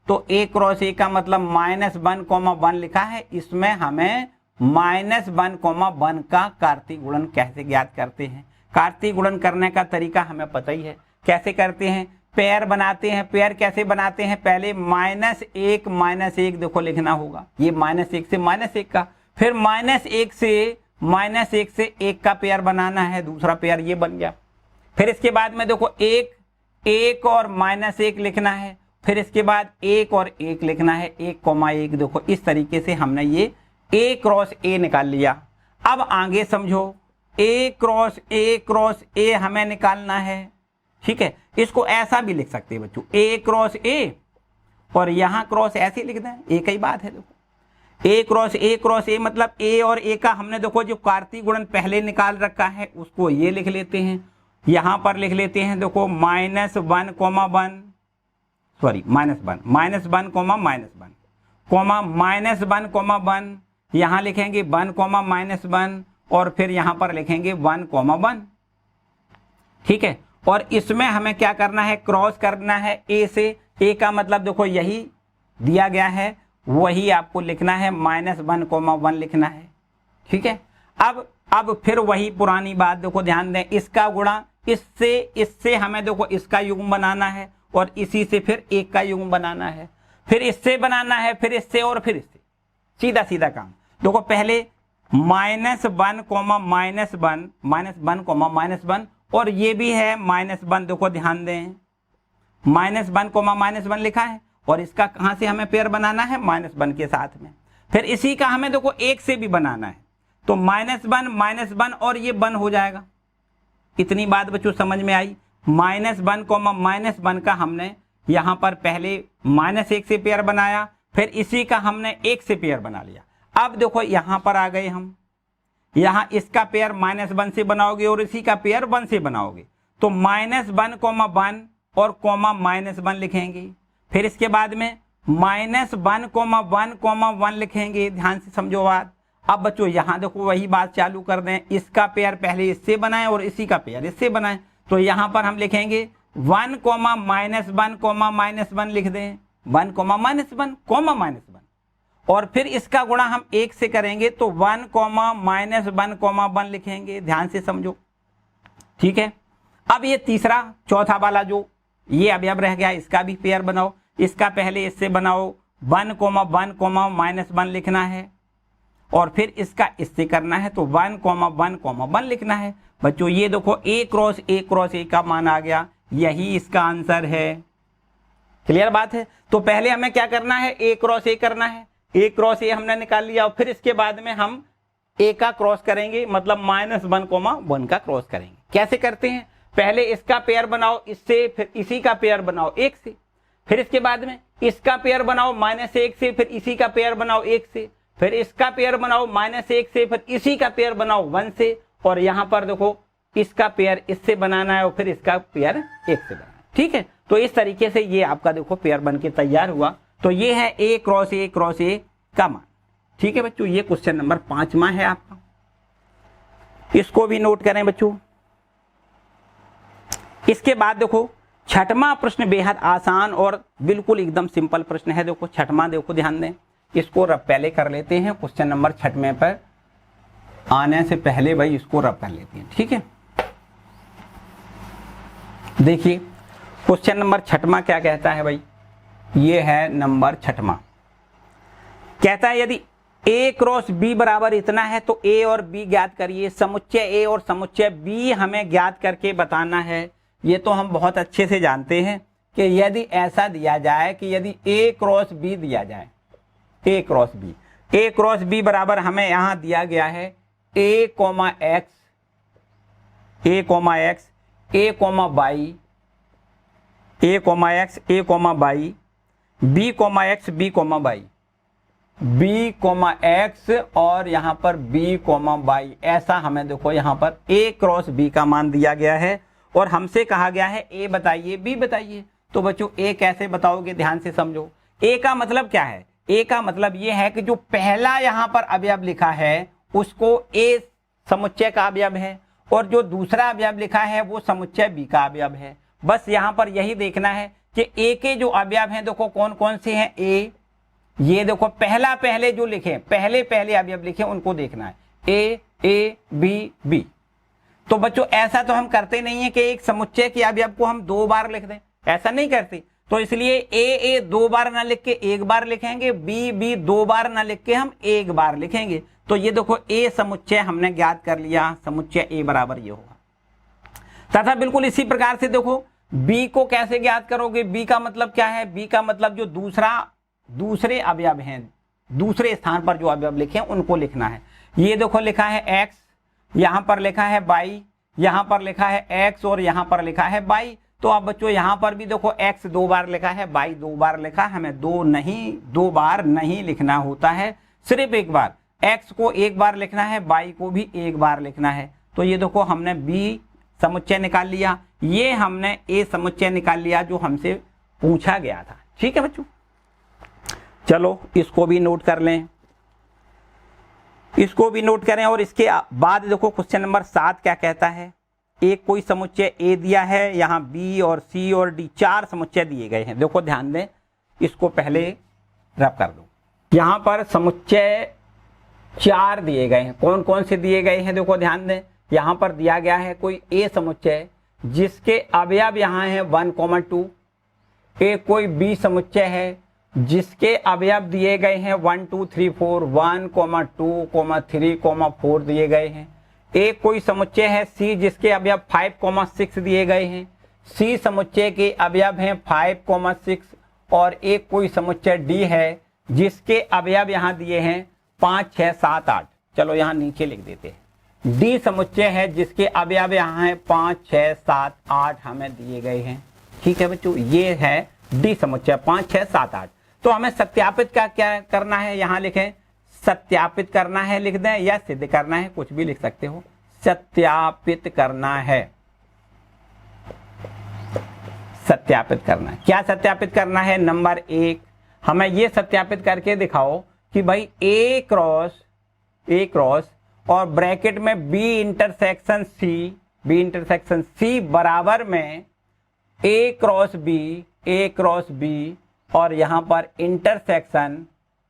तो ए क्रॉस ए का मतलब -1,1 लिखा है, इसमें हमें -1,1 का कार्तीय गुणन कैसे ज्ञात करते हैं। कार्तीय गुणन करने का तरीका हमें पता ही है, कैसे करते हैं, पेयर बनाते हैं। पेयर कैसे बनाते हैं, पहले -1 देखो लिखना होगा, ये -1 से -1 का, फिर -1 से 1 का पेयर बनाना है, दूसरा पेयर ये बन गया। फिर इसके बाद में देखो 1 और -1 लिखना है, फिर इसके बाद 1 और 1 लिखना है, 1,1। देखो इस तरीके से हमने ये ए क्रॉस ए निकाल लिया। अब आगे समझो, ए क्रॉस ए हमें निकालना है, ठीक है। इसको ऐसा भी लिख सकते हैं बच्चों, ए क्रॉस ए, और यहां क्रॉस ऐसे लिख दें, एक ही बात है। देखो ए क्रॉस ए मतलब ए और ए का हमने देखो जो कार्तीय गुणन पहले निकाल रखा है उसको ये लिख लेते हैं, यहां पर लिख लेते हैं देखो -1,1 यहां लिखेंगे 1,-1 और फिर यहां पर लिखेंगे 1,1, ठीक है। और इसमें हमें क्या करना है, क्रॉस करना है ए से। ए का मतलब देखो यही दिया गया है, वही आपको लिखना है, -1,1 लिखना है, ठीक है। अब फिर वही पुरानी बात, देखो ध्यान दें, इसका गुणा इससे हमें देखो इसका युग्म बनाना है, और इसी से फिर 1 का युग्म बनाना है, फिर इससे बनाना है, फिर इससे और फिर इससे, सीधा सीधा काम। देखो पहले -1,-1 और ये भी है -1, देखो ध्यान दें, -1,-1 लिखा है, और इसका कहां से हमें पेयर बनाना है, -1 के साथ में। फिर इसी का हमें देखो 1 से भी बनाना है, तो -1 और ये 1 हो जाएगा। इतनी बात बच्चों समझ में आई। -1 का हमने यहाँ पर पहले -1 से पेयर बनाया, फिर इसी का हमने 1 से पेयर बना लिया। अब देखो यहाँ पर आ गए हम, यहाँ इसका पेयर -1 से बनाओगे और इसी का पेयर 1 से बनाओगे, तो -1, और कोमा -1 लिखेंगे। फिर इसके बाद में -1, 1 लिखेंगे। ध्यान से समझो बात। अब बच्चों यहाँ देखो वही बात चालू कर दें, इसका पेयर पहले इससे बनाएं और इसी का पेयर इससे बनाएं, तो यहाँ पर हम लिखेंगे 1, -1 लिख दें, 1, -1, और फिर इसका गुणा हम 1 से करेंगे, तो 1, -1, लिखेंगे। ध्यान से समझो, ठीक है। अब ये तीसरा चौथा वाला जो ये अवयव रह गया, इसका भी पेयर बनाओ। इसका पहले इससे बनाओ, 1, -1 लिखना है, और फिर इसका इससे करना है, तो 1, 1 लिखना है। बच्चों ये देखो A क्रॉस A का मान आ गया, यही इसका आंसर है। क्लियर बात है। तो पहले हमें क्या करना है, A क्रॉस A करना है। A क्रॉस A हमने निकाल लिया, और फिर इसके बाद में हम A का क्रॉस करेंगे, मतलब -1, 1 का क्रॉस करेंगे। कैसे करते हैं, पहले इसका पेयर बनाओ इससे, फिर इसी का पेयर बनाओ 1 से, फिर इसके बाद में इसका पेयर बनाओ -1 से, फिर इसी का पेयर बनाओ 1 से, फिर इसका पेयर बनाओ -1 से, फिर इसी का पेयर बनाओ 1 से, और यहाँ पर देखो इसका पेयर इससे बनाना है और फिर इसका पेयर 1 से बनाना है। ठीक है, तो इस तरीके से ये आपका देखो पेयर बन के तैयार हुआ। तो ये है A क्रॉस A का मान। ठीक है बच्चों, ये क्वेश्चन नंबर 5वां है आपका, इसको भी नोट करें बच्चों। इसके बाद देखो 6वां प्रश्न बेहद आसान और बिल्कुल एकदम सिंपल प्रश्न है। देखो 6वां, देखो ध्यान दें, इसको रब पहले कर लेते हैं। क्वेश्चन नंबर 6वें पर आने से पहले भाई इसको रब कर लेते हैं। ठीक है, देखिए क्वेश्चन नंबर 6वां क्या कहता है भाई, ये है नंबर 6वां। कहता है यदि A क्रॉस B बराबर इतना है तो A और B ज्ञात करिए। समुच्चय A और समुच्चय B हमें ज्ञात करके बताना है। ये तो हम बहुत अच्छे से जानते हैं कि यदि ऐसा दिया जाए कि यदि A क्रॉस B दिया जाए, A क्रॉस B बराबर हमें यहां दिया गया है A, X, A, y, A, x, A, y, B, x, B, y, B, x और यहाँ पर B, y, ऐसा हमें देखो यहाँ पर A क्रॉस B का मान दिया गया है और हमसे कहा गया है A बताइए B बताइए। तो बच्चों A कैसे बताओगे, ध्यान से समझो। A का मतलब क्या है, A का मतलब ये है कि जो पहला यहाँ पर अवयव लिखा है उसको A समुच्चय का अवयव है, और जो दूसरा अवयव लिखा है वो समुच्चय B का अवयव है। बस यहाँ पर यही देखना है कि A के जो अवयव हैं देखो कौन कौन से हैं। A, ये देखो पहले जो लिखे, पहले अवयव लिखे उनको देखना है, A, B, B। तो बच्चों ऐसा तो हम करते नहीं है कि एक समुच्चय के अवयव को हम 2 बार लिख दें, ऐसा नहीं करते। तो इसलिए A 2 बार ना लिख के 1 बार लिखेंगे, B 2 बार ना लिख के हम 1 बार लिखेंगे। तो ये देखो A समुच्चय हमने ज्ञात कर लिया, समुच्चय A बराबर ये होगा। तथा बिल्कुल इसी प्रकार से देखो B को कैसे ज्ञात करोगे। B का मतलब क्या है, B का मतलब जो दूसरे अवयव हैं, दूसरे स्थान पर जो अवयव लिखे हैं उनको लिखना है। ये देखो लिखा है X, यहाँ पर लिखा है Y, यहाँ पर लिखा है X और यहाँ पर लिखा है Y। तो अब बच्चों यहाँ पर भी देखो X 2 बार लिखा है, Y 2 बार लिखा है। हमें 2 बार नहीं लिखना होता है, सिर्फ 1 बार। X को 1 बार लिखना है, Y को भी 1 बार लिखना है। तो ये देखो हमने B समुच्चय निकाल लिया, ये हमने A समुच्चय निकाल लिया जो हमसे पूछा गया था। ठीक है बच्चों, चलो इसको भी नोट कर लें, इसको भी नोट करें। और इसके बाद देखो क्वेश्चन नंबर 7 क्या कहता है। एक कोई समुच्चय A दिया है, यहाँ B और C और D 4 समुच्चय दिए गए हैं। देखो ध्यान दें, इसको पहले रब कर दो। यहाँ पर समुच्चय 4 दिए गए हैं। कौन कौन से दिए गए हैं, देखो ध्यान दें। यहाँ पर दिया गया है कोई A समुच्चय जिसके अवयव यहाँ है 1, 2। एक कोई B समुच्चय है जिसके अवयव दिए गए हैं 1, 2, 3, 4, 1, 2, 3, 4 दिए गए हैं। एक कोई समुच्चय है C जिसके अवयव 5, 6 दिए गए हैं। C समुच्चय के अवयव हैं 5, 6। और एक कोई समुच्चय D है जिसके अवयव यहां दिए हैं 5, 6, 7, 8। चलो यहां नीचे लिख देते हैं। डी समुच्चय है जिसके अवयव यहां है 5, 6, 7, 8 हमें दिए गए हैं। ठीक है बच्चों, ये है डी समुच्चय 5, 6, 7, 8। तो हमें सत्यापित का क्या करना है, यहां लिखें सत्यापित करना है लिख दें, या सिद्ध करना है, कुछ भी लिख सकते हो। सत्यापित करना है, सत्यापित करना है। क्या सत्यापित करना है? नंबर 1, हमें यह सत्यापित करके दिखाओ कि भाई ए क्रॉस और ब्रैकेट में बी इंटरसेक्शन सी बराबर में ए क्रॉस बी और यहां पर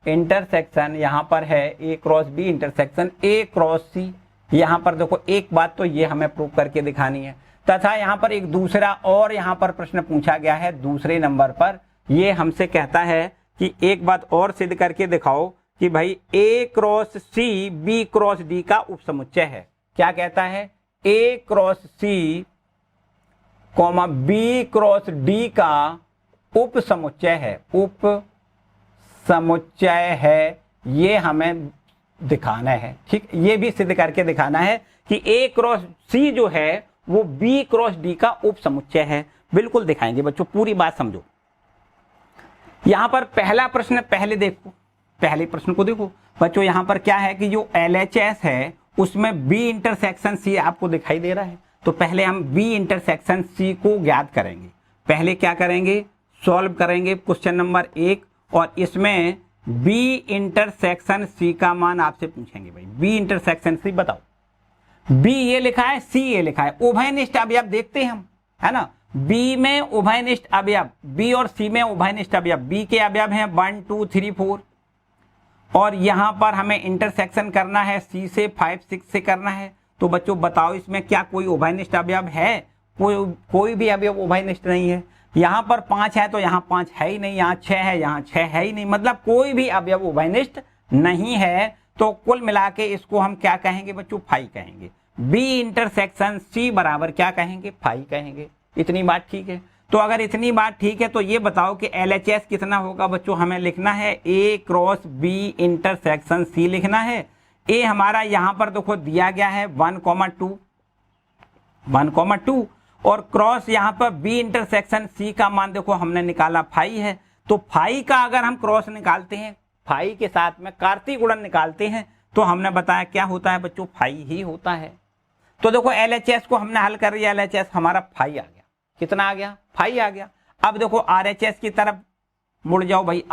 इंटरसेक्शन यहां पर है A cross B intersection A cross C. यहां पर देखो एक बात तो ये हमें प्रूव करके दिखानी है, तथा यहां पर एक दूसरा और यहां पर प्रश्न पूछा गया है दूसरे नंबर पर। ये हमसे कहता है कि एक बात और सिद्ध करके दिखाओ कि भाई A cross C B cross D का उपसमुच्चय है। क्या कहता है? A cross C comma B cross D का उपसमुच्चय है, ये हमें दिखाना है। ठीक, ये भी सिद्ध करके दिखाना है कि ए क्रॉस सी जो है वो बी क्रॉस डी का उपसमुच्चय है। बिल्कुल दिखाएंगे बच्चों, पूरी बात समझो। यहां पर पहला प्रश्न पहले प्रश्न को देखो बच्चों। यहां पर क्या है कि जो LHS है उसमें बी इंटरसेक्शन सी आपको दिखाई दे रहा है। तो पहले हम बी इंटरसेक्शन सी को ज्ञात करेंगे। पहले क्या करेंगे? सॉल्व करेंगे क्वेश्चन नंबर 1 और इसमें बी इंटरसेक्शन सी का मान आपसे पूछेंगे। भाई बी इंटरसेक्शन सी बताओ। बी ये लिखा है, सी ये लिखा है, उभयनिष्ठ अवयव देखते हैं हम, है ना। बी में उभयनिष्ठ अवयव, बी और सी में उभयनिष्ठ अवयव, बी के अवयव हैं 1, 2, 3, 4 और यहां पर हमें इंटरसेक्शन करना है सी से 5, 6 से करना है। तो बच्चों बताओ इसमें क्या कोई उभयनिष्ठ अवयव है? कोई भी अवयव उभयनिष्ठ नहीं है। यहां पर 5 है तो यहां 5 है ही नहीं, यहां 6 है, यहां 6 है ही नहीं, मतलब कोई भी अवयव उभयनिष्ठ नहीं है। तो कुल मिला के इसको हम क्या कहेंगे बच्चों? फाई कहेंगे। बी इंटरसेक्शन सी बराबर क्या कहेंगे? फाई कहेंगे। इतनी बात ठीक है। तो अगर इतनी बात ठीक है तो ये बताओ कि LHS कितना होगा बच्चों? हमें लिखना है A cross B intersection C लिखना है। ए हमारा यहां पर देखो दिया गया है 1,2 और क्रॉस यहां पर बी इंटरसेक्शन सी का मान देखो हमने निकाला फाई है। तो फाई का अगर हम क्रॉस निकालते हैं, फाई के साथ में कार्तीय गुणन निकालते हैं तो हमने बताया क्या होता है बच्चों? फाई ही होता है। तो देखो LHS को हमने हल कर दिया, LHS हमारा फाई आ गया। कितना आ गया? फाई आ गया। अब देखो RHS की तरफ मुड़ जाओ भाई।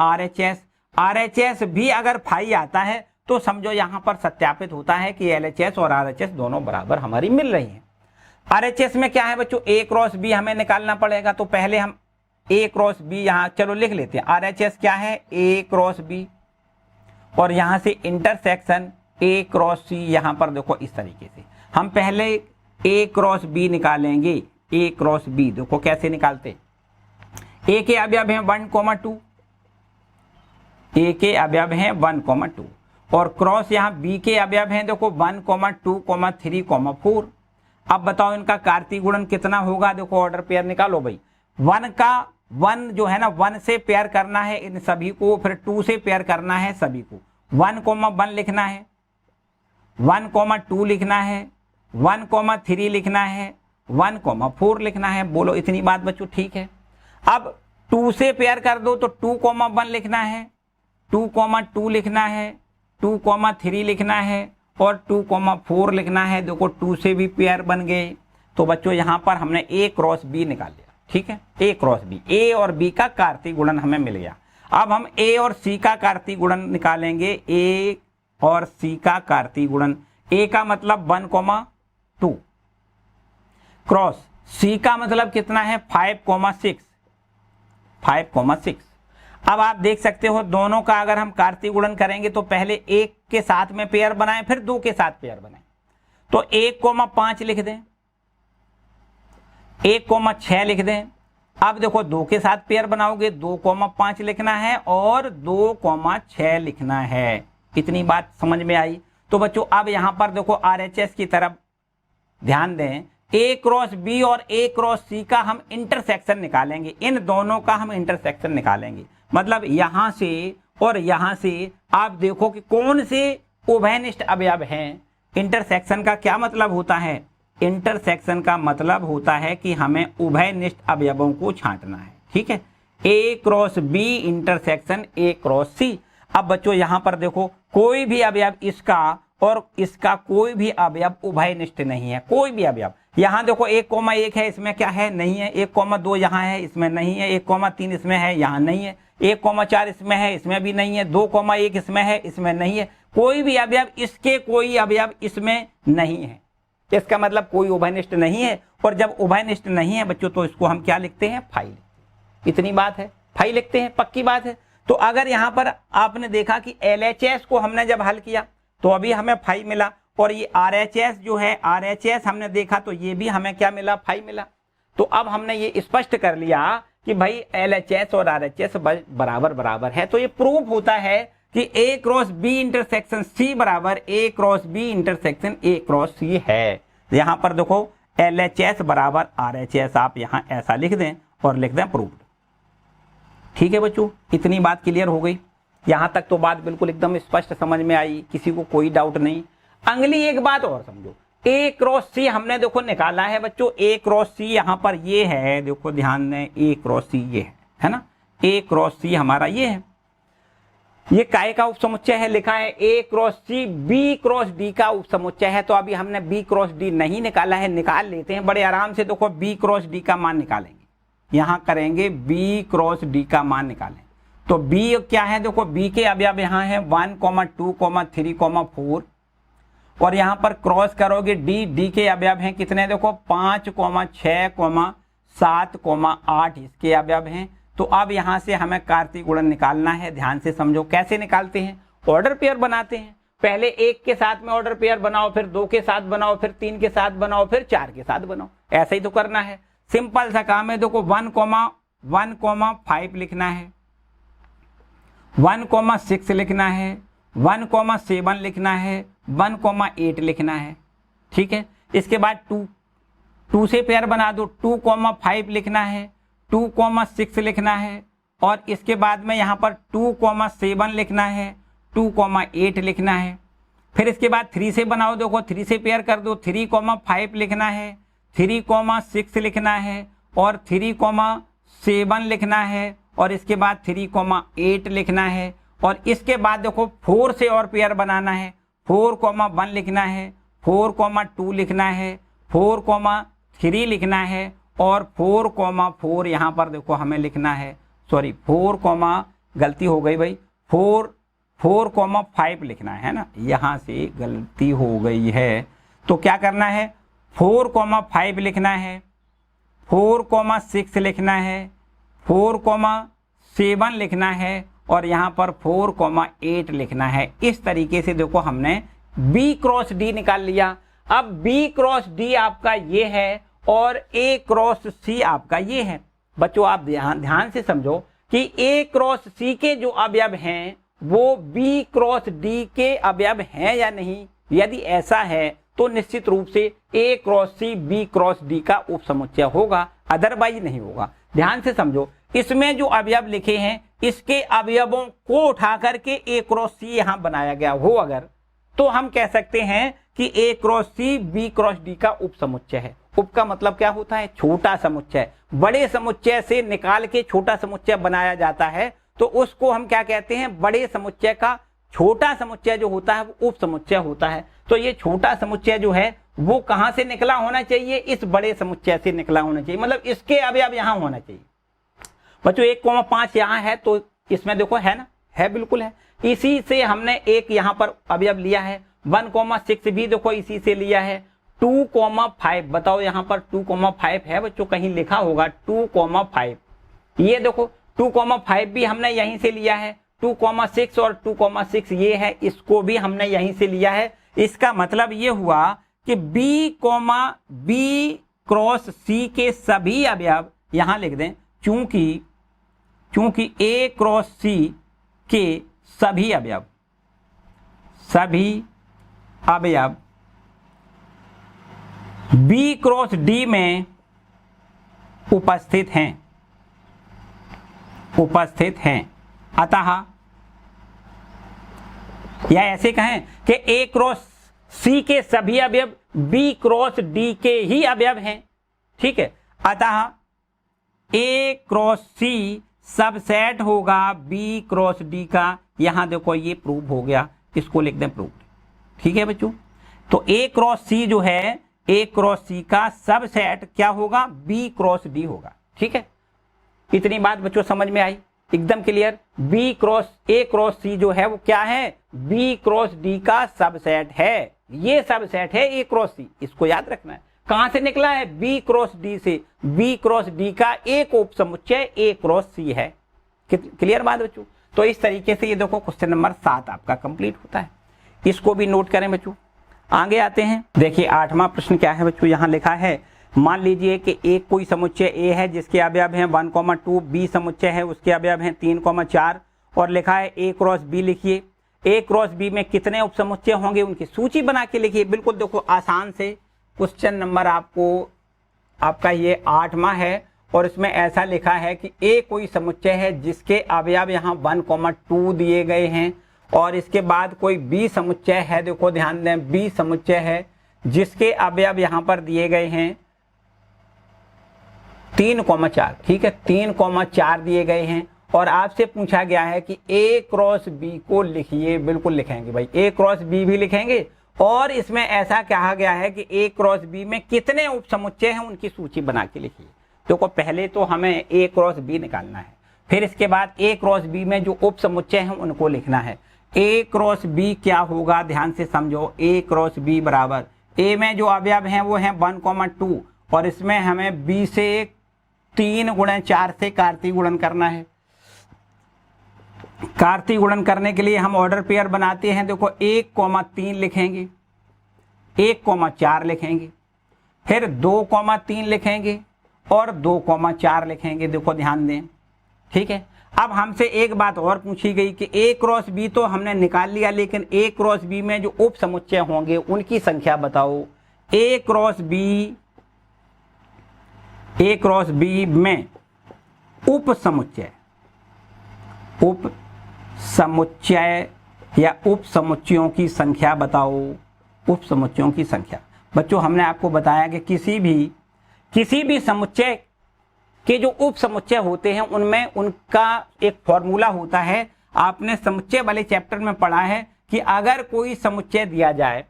RHS भी अगर फाई आता है तो समझो यहां पर सत्यापित होता है कि LHS और RHS दोनों बराबर हमारी मिल रही हैं। RHS में क्या है बच्चों? ए क्रॉस बी हमें निकालना पड़ेगा। तो पहले हम ए क्रॉस बी यहां चलो लिख लेते हैं। RHS क्या है? ए क्रॉस बी और यहां से इंटरसेक्शन ए क्रॉस सी। यहां पर देखो इस तरीके से हम पहले ए क्रॉस बी निकालेंगे। ए क्रॉस बी देखो कैसे निकालते। ए के अवयव हैं 1,2, ए के अवयव हैं 1,2 और क्रॉस यहां बी के अवयव हैं देखो 1,2, 3, 4। अब बताओ इनका कार्तीय गुणन कितना होगा? देखो ऑर्डर पेयर निकालो भाई। 1 जो है ना 1 से पेयर करना है इन सभी को, फिर 2 से पेयर करना है सभी को। 1,1 लिखना है, 1,2 लिखना है, 1,3 लिखना है, 1,4 लिखना है। बोलो इतनी बात बच्चों ठीक है। अब 2 से पेयर कर दो तो 2,1 लिखना है, 2,2 लिखना है, 2,3 लिखना है और 2,4 लिखना है। देखो 2 से भी पेयर बन गए। तो बच्चों यहां पर हमने ए क्रॉस बी निकाल लिया। ठीक है, ए क्रॉस बी, ए और बी का कार्तीय गुणन हमें मिल गया। अब हम ए और सी का कार्तीय गुणन निकालेंगे। ए और सी का कार्तीय गुणन, ए का मतलब 1,2 क्रॉस सी का मतलब कितना है? 5,6। अब आप देख सकते हो दोनों का अगर हम कार्तीय गुणन करेंगे तो पहले 1 के साथ में पेयर बनाएं फिर 2 के साथ पेयर बनाएं। तो 1,5 लिख दें, 1,6 लिख दें। अब देखो 2 के साथ पेयर बनाओगे 2,5 लिखना है और 2,6 लिखना है। इतनी बात समझ में आई। तो बच्चों अब यहां पर देखो RHS की तरफ ध्यान दें। ए क्रॉस बी और ए क्रॉस सी का हम इंटरसेक्शन निकालेंगे। इन दोनों का हम इंटरसेक्शन निकालेंगे, मतलब यहां से और यहां से आप देखो कि कौन से उभयनिष्ठ अवयव हैं। इंटरसेक्शन का क्या मतलब होता है? इंटरसेक्शन का मतलब होता है कि हमें उभयनिष्ठ अवयवों को छांटना है। ठीक है, A cross B intersection A cross C. अब बच्चों यहां पर देखो कोई भी अवयव इसका और इसका कोई भी अवयव उभयनिष्ठ नहीं है, कोई भी अवयव। यहां देखो 1,1 है, इसमें क्या है? नहीं है। 1,2 यहां है, इसमें नहीं है। 1,3 इसमें है, यहां नहीं है। 1,4 इसमें है, इसमें भी नहीं है। 2,1 इसमें है, इसमें नहीं है। कोई भी अवयव इसके कोई अवयव इसमें नहीं है। इसका मतलब कोई उभयनिष्ठ नहीं है। और जब उभयनिष्ठ नहीं है बच्चों तो इसको हम क्या लिखते हैं? फाई। इतनी बात है, फाई लिखते हैं, पक्की बात है। तो अगर यहां पर आपने देखा कि LHS को हमने जब हल किया तो अभी हमें फाई मिला, और ये RHS जो है, RHS हमने देखा तो ये भी हमें क्या मिला? फाई मिला। तो अब हमने ये स्पष्ट कर लिया कि भाई LHS और RHS बराबर बराबर है। तो ये प्रूफ होता है कि A cross B intersection C बराबर A cross B intersection A cross C है। यहां पर देखो LHS बराबर RHS आप यहां ऐसा लिख दें और लिख दें प्रूफ। ठीक है बच्चों, इतनी बात क्लियर हो गई। यहां तक तो बात बिल्कुल एकदम स्पष्ट समझ में आई, किसी को कोई डाउट नहीं। अगली एक बात और समझो, A क्रॉस C हमने देखो निकाला है बच्चों। A क्रॉस C यहां पर ये है, देखो ध्यान दें, A क्रॉस C ये है ना। A क्रॉस C हमारा ये है, ये काय का उपसमुच्चय है? लिखा है A cross C B cross D का उपसमुच्चय है। तो अभी हमने B क्रॉस D नहीं निकाला है, निकाल लेते हैं बड़े आराम से। देखो B क्रॉस D का मान निकालेंगे, यहां करेंगे B क्रॉस D का मान निकालें। तो B क्या है? देखो B के अवयव यहां है 1, 2, 3, 4, और यहां पर क्रॉस करोगे D के अवयव हैं कितने? देखो 5, 6, 7, 8 इसके अवयव हैं। तो अब यहां से हमें कार्तीय गुणन निकालना है। ध्यान से समझो कैसे निकालते हैं। ऑर्डर पेयर बनाते हैं, पहले 1 के साथ में ऑर्डर पेयर बनाओ, फिर 2 के साथ बनाओ, फिर 3 के साथ बनाओ, फिर 4 के साथ बनाओ। ऐसा ही तो करना है, सिंपल सा काम है। देखो 1,5 लिखना है, 1,6 लिखना है, 1,7 लिखना है, 1,8 लिखना है। ठीक है, इसके बाद 2 से पेयर बना दो, 2,5 लिखना है, 2,6 लिखना है, और इसके बाद में यहाँ पर 2,7 लिखना है, 2,8 लिखना है। फिर इसके बाद 3 से बनाओ, देखो 3 से पेयर कर दो, 3,5 लिखना है, 3,6 लिखना है, और 3,7 लिखना है, और इसके बाद 3,8 लिखना है। और इसके बाद देखो 4 से और पेयर बनाना है, 4,1 लिखना है, 4,2 लिखना है, 4,3 लिखना है, और 4,4 यहाँ पर देखो हमें लिखना है, सॉरी 4, गलती हो गई भाई, 4,5 लिखना है ना, यहाँ से गलती हो गई है। तो क्या करना है? 4,5 लिखना है, 4,6 लिखना है, 4,7 लिखना है, और यहाँ पर 4,8 लिखना है। इस तरीके से देखो हमने B क्रॉस D निकाल लिया। अब B क्रॉस D आपका ये है और A क्रॉस C आपका ये है। बच्चों आप ध्यान से समझो कि A क्रॉस C के जो अवयव हैं वो B क्रॉस D के अवयव हैं या नहीं। यदि ऐसा है तो निश्चित रूप से A cross C B cross D का उपसमुच्चय होगा, अदरवाइज नहीं होगा। ध्यान से समझो, इसमें जो अवयव लिखे हैं इसके अवयवों को उठा करके A क्रॉस C यहां बनाया गया हो अगर, तो हम कह सकते हैं कि A cross C B cross D का उपसमुच्चय है। उप का मतलब क्या होता है? छोटा समुच्चय। बड़े समुच्चय से निकाल के छोटा समुच्चय बनाया जाता है, तो उसको हम क्या कहते हैं? बड़े समुच्चय का छोटा समुच्चय जो होता है वो उप समुच्चय होता है। तो ये छोटा समुच्चय जो है वो कहां से निकला होना चाहिए? इस बड़े समुच्चय से निकला होना चाहिए, मतलब इसके अवयव यहां होना चाहिए। बच्चों 1,5 यहाँ है तो इसमें देखो है ना, है बिल्कुल है। इसी से हमने एक यहाँ पर अवयव लिया है। 1,6 भी देखो इसी से लिया है। 2,5 बताओ यहाँ पर 2,5 है बच्चों, कहीं लिखा होगा 2,5। ये देखो 2,5 भी हमने यहीं से लिया है। 2,6 और 2,6 ये है, इसको भी हमने यहीं से लिया है। इसका मतलब ये हुआ कि B क्रॉस C के सभी अवयव यहां लिख दें, चूंकि A क्रॉस C के सभी अवयव B क्रॉस D में उपस्थित हैं। अतः या ऐसे कहें कि ए क्रॉस सी के सभी अवयव बी क्रॉस डी के ही अवयव हैं, ठीक है। अतः ए क्रॉस सी सबसेट होगा बी क्रॉस डी का। यहां देखो ये प्रूव हो गया, इसको लिख दें प्रूव, ठीक है बच्चों। तो ए क्रॉस सी जो है, ए क्रॉस सी का सबसेट क्या होगा, बी क्रॉस डी होगा, ठीक है। इतनी बात बच्चों समझ में आई, एकदम clear. B cross A cross C जो है वो क्या है, बी क्रॉस डी का सबसेट है। ये सबसेट है ए क्रॉस सी, इसको याद रखना है। कहां से निकला है, बी क्रॉस डी से। बी क्रॉस डी का एक उप समुच्चय ए क्रॉस सी है। क्लियर बात बच्चों। तो इस तरीके से ये देखो क्वेश्चन नंबर 7 आपका कंप्लीट होता है। इसको भी नोट करें बच्चों। आगे आते हैं, देखिए 8वां प्रश्न क्या है बच्चों, यहां लिखा है मान लीजिए कि एक कोई समुच्चय ए है जिसके अवयव हैं 1,2, बी समुच्चय है उसके अवयव हैं 3,4 और लिखा है ए क्रॉस बी। लिखिए ए क्रॉस बी में कितने उप समुच्चय होंगे उनकी सूची बना के लिखिए। बिल्कुल देखो आसान से क्वेश्चन नंबर आपका ये 8वां है और इसमें ऐसा लिखा है कि ए कोई समुच्चय है जिसके अवयव यहाँ 1,2 दिए गए हैं और इसके बाद कोई बी समुच्चय है, देखो ध्यान दें, बी समुच्चय है जिसके अवयव यहाँ पर दिए गए हैं 3,4, ठीक है, 3,4 दिए गए हैं और आपसे पूछा गया है कि ए क्रॉस बी को लिखिए। बिल्कुल लिखेंगे भाई, ए क्रॉस बी भी लिखेंगे और इसमें ऐसा कहा गया है कि ए क्रॉस बी में कितने उप समुच्चय हैं उनकी सूची बना के लिखिए। देखो पहले तो हमें ए क्रॉस बी निकालना है, फिर इसके बाद ए क्रॉस बी में जो उप समुच्चय हैं उनको लिखना है। ए क्रॉस बी क्या होगा, ध्यान से समझो। ए क्रॉस बी बराबर ए में जो अवयव हैं वो हैं 1,2 और इसमें हमें बी से 3 गुणन 4 से कार्तीय गुणन करना है। कार्तीय गुणन करने के लिए हम ऑर्डर पेयर बनाते हैं। देखो 1,3 लिखेंगे, 1,4 लिखेंगे, फिर 2,3 लिखेंगे और 2,4 लिखेंगे। देखो ध्यान दें, ठीक है। अब हमसे एक बात और पूछी गई कि ए क्रॉस बी तो हमने निकाल लिया, लेकिन ए क्रॉस बी में जो उप समुच्चय होंगे उनकी संख्या बताओ। ए क्रॉस बी में उप समुच्चय या उप समुच्चयों की संख्या बताओ। उप समुच्चयों की संख्या बच्चों हमने आपको बताया कि किसी भी समुच्चय के जो उप समुच्चय होते हैं उनमें उनका एक फॉर्मूला होता है। आपने समुच्चय वाले चैप्टर में पढ़ा है कि अगर कोई समुच्चय दिया जाए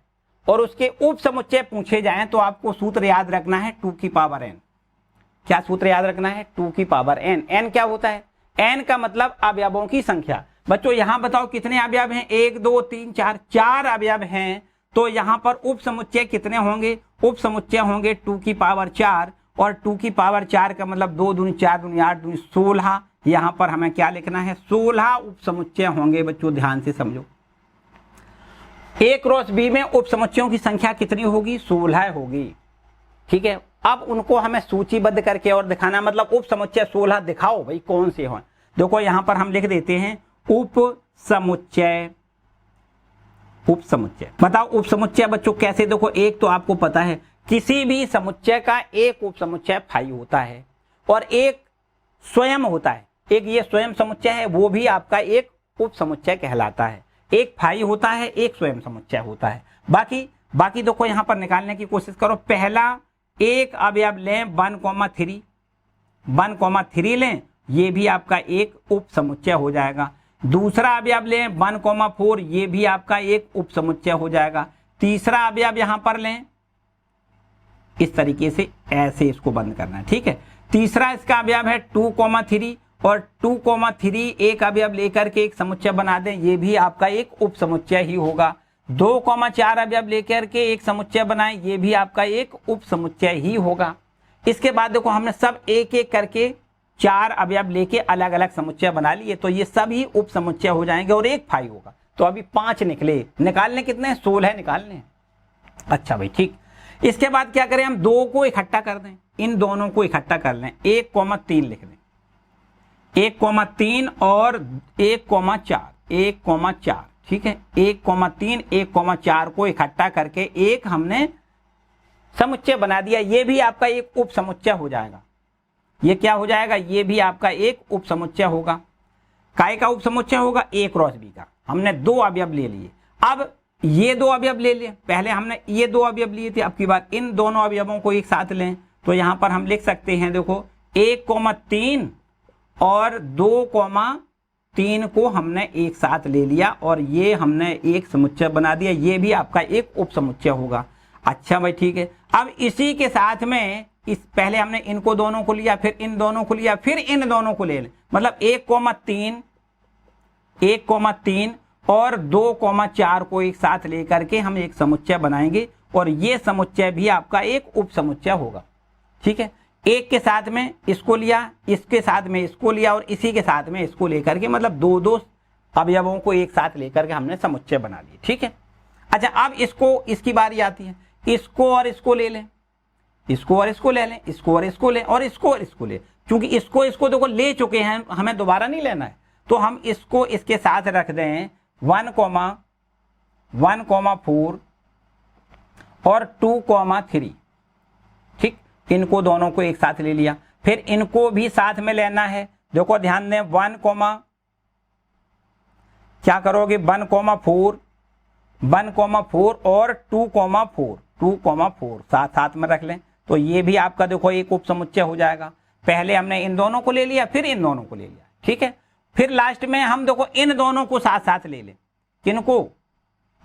और उसके उप समुच्चय पूछे जाएं तो आपको सूत्र याद रखना है 2 की पावर n। क्या सूत्र याद रखना है, 2 की पावर n। n क्या होता है, n का मतलब अवयवों की संख्या। बच्चों यहां बताओ कितने अवयव हैं, 1 2 3 4, 4 अवयव हैं। तो यहां पर उप समुच्चय कितने होंगे, उप समुच्चय होंगे 2 की पावर 4 और 2 की पावर 4 का मतलब 2 दूनी 4 दूनी 8 दूनी 16। यहां पर हमें क्या लिखना है, 16 उप समुच्चय होंगे। बच्चों ध्यान से समझो, ए क्रॉस बी में उप समुच्चयों की संख्या कितनी होगी, 16 होगी, ठीक है। अब उनको हमें सूचीबद्ध करके और दिखाना, मतलब उप समुच्चय 16 दिखाओ भाई कौन से हो। देखो यहां पर हम लिख देते हैं उप समुच्चय। बताओ उप समुच्चय बच्चों कैसे। देखो एक तो आपको पता है किसी भी समुच्चय का एक उप समुच्चय फाई होता है और एक स्वयं होता है। एक ये स्वयं समुच्चय है, वो भी आपका एक उप समुच्चय कहलाता है। एक फाई होता है, एक स्वयं समुच्चय होता है। बाकी देखो यहां पर निकालने की कोशिश करो। पहला एक अवयव लें 1,3 लें, ये भी आपका एक उप समुच्चय हो जाएगा। दूसरा अवयव लें 1,4, ये भी आपका एक उप समुच्चय हो जाएगा। तीसरा अवयव यहां पर लें, इस तरीके से ऐसे इसको बंद करना है, ठीक है। तीसरा इसका अवयव है 2,3 और 2,3 एक अवयव लेकर के एक समुच्चय बना दें, ये भी आपका एक उप समुच्चय ही होगा। 2,4 अवयव लेकर के एक समुच्चय बनाएं, ये भी आपका एक उप समुच्चय ही होगा। इसके बाद देखो हमने सब एक एक करके 4 अवयव लेके अलग अलग समुच्चय बना लिए, तो ये सभी उप समुच्चय हो जाएंगे और एक फाई होगा। तो अभी 5 निकालने कितने, 16 निकालने। अच्छा भाई ठीक। इसके बाद क्या करें, हम 2 को इकट्ठा कर दें, इन दोनों को इकट्ठा कर लें, 1,3 लिख दें, 1,3 और 1,4, ठीक है। 1,3 1,4 को इकट्ठा करके एक हमने समुच्चय बना दिया, ये भी आपका एक उप समुच्चय हो जाएगा। ये क्या हो जाएगा, ये भी आपका एक उप समुच्चय होगा। काय का उप समुच्चय होगा, ए क्रॉस बी का। हमने 2 अवयव ले लिए। अब ये दो अवयव ले लिए, पहले हमने ये दो अवयव लिए थे, अब की बार इन दोनों अवयवों को एक साथ लें तो यहां पर हम लिख सकते हैं, देखो 1,3 और 2,3 को हमने एक साथ ले लिया और ये हमने एक समुच्चय बना दिया, ये भी आपका एक उप समुच्चय होगा। अच्छा भाई ठीक है, अब इसी के साथ में इस पहले हमने इनको दोनों को लिया, फिर इन दोनों को लिया, फिर इन दोनों को ले लें, मतलब 1,3 और 2,4 को एक साथ लेकर के हम एक समुच्चय बनाएंगे और ये समुच्चय भी आपका एक उप समुच्चय होगा। ठीक है, एक के साथ में इसको लिया, इसके साथ में इसको लिया और इसी के साथ में इसको लेकर के, मतलब दो दो अवयवों को एक साथ लेकर के हमने समुच्चय बना लिए। ठीक है, अच्छा अब इसकी बारी आती है, इसको और इसको ले लें, इसको और इसको ले लें, इसको और इसको लें और इसको और इसको लें। क्योंकि इसको देखो ले चुके हैं, हमें दोबारा नहीं लेना है, तो हम इसको इसके साथ रख दें 1,4 और 2,3। ठीक, इनको दोनों को एक साथ ले लिया, फिर इनको भी साथ में लेना है। देखो ध्यान दें, क्या करोगे 1,4 और 2,4 साथ में रख लें, तो ये भी आपका देखो एक उप समुच्चय हो जाएगा। पहले हमने इन दोनों को ले लिया, फिर इन दोनों को ले लिया। ठीक है, फिर लास्ट में हम देखो इन दोनों को साथ साथ ले लें, किनको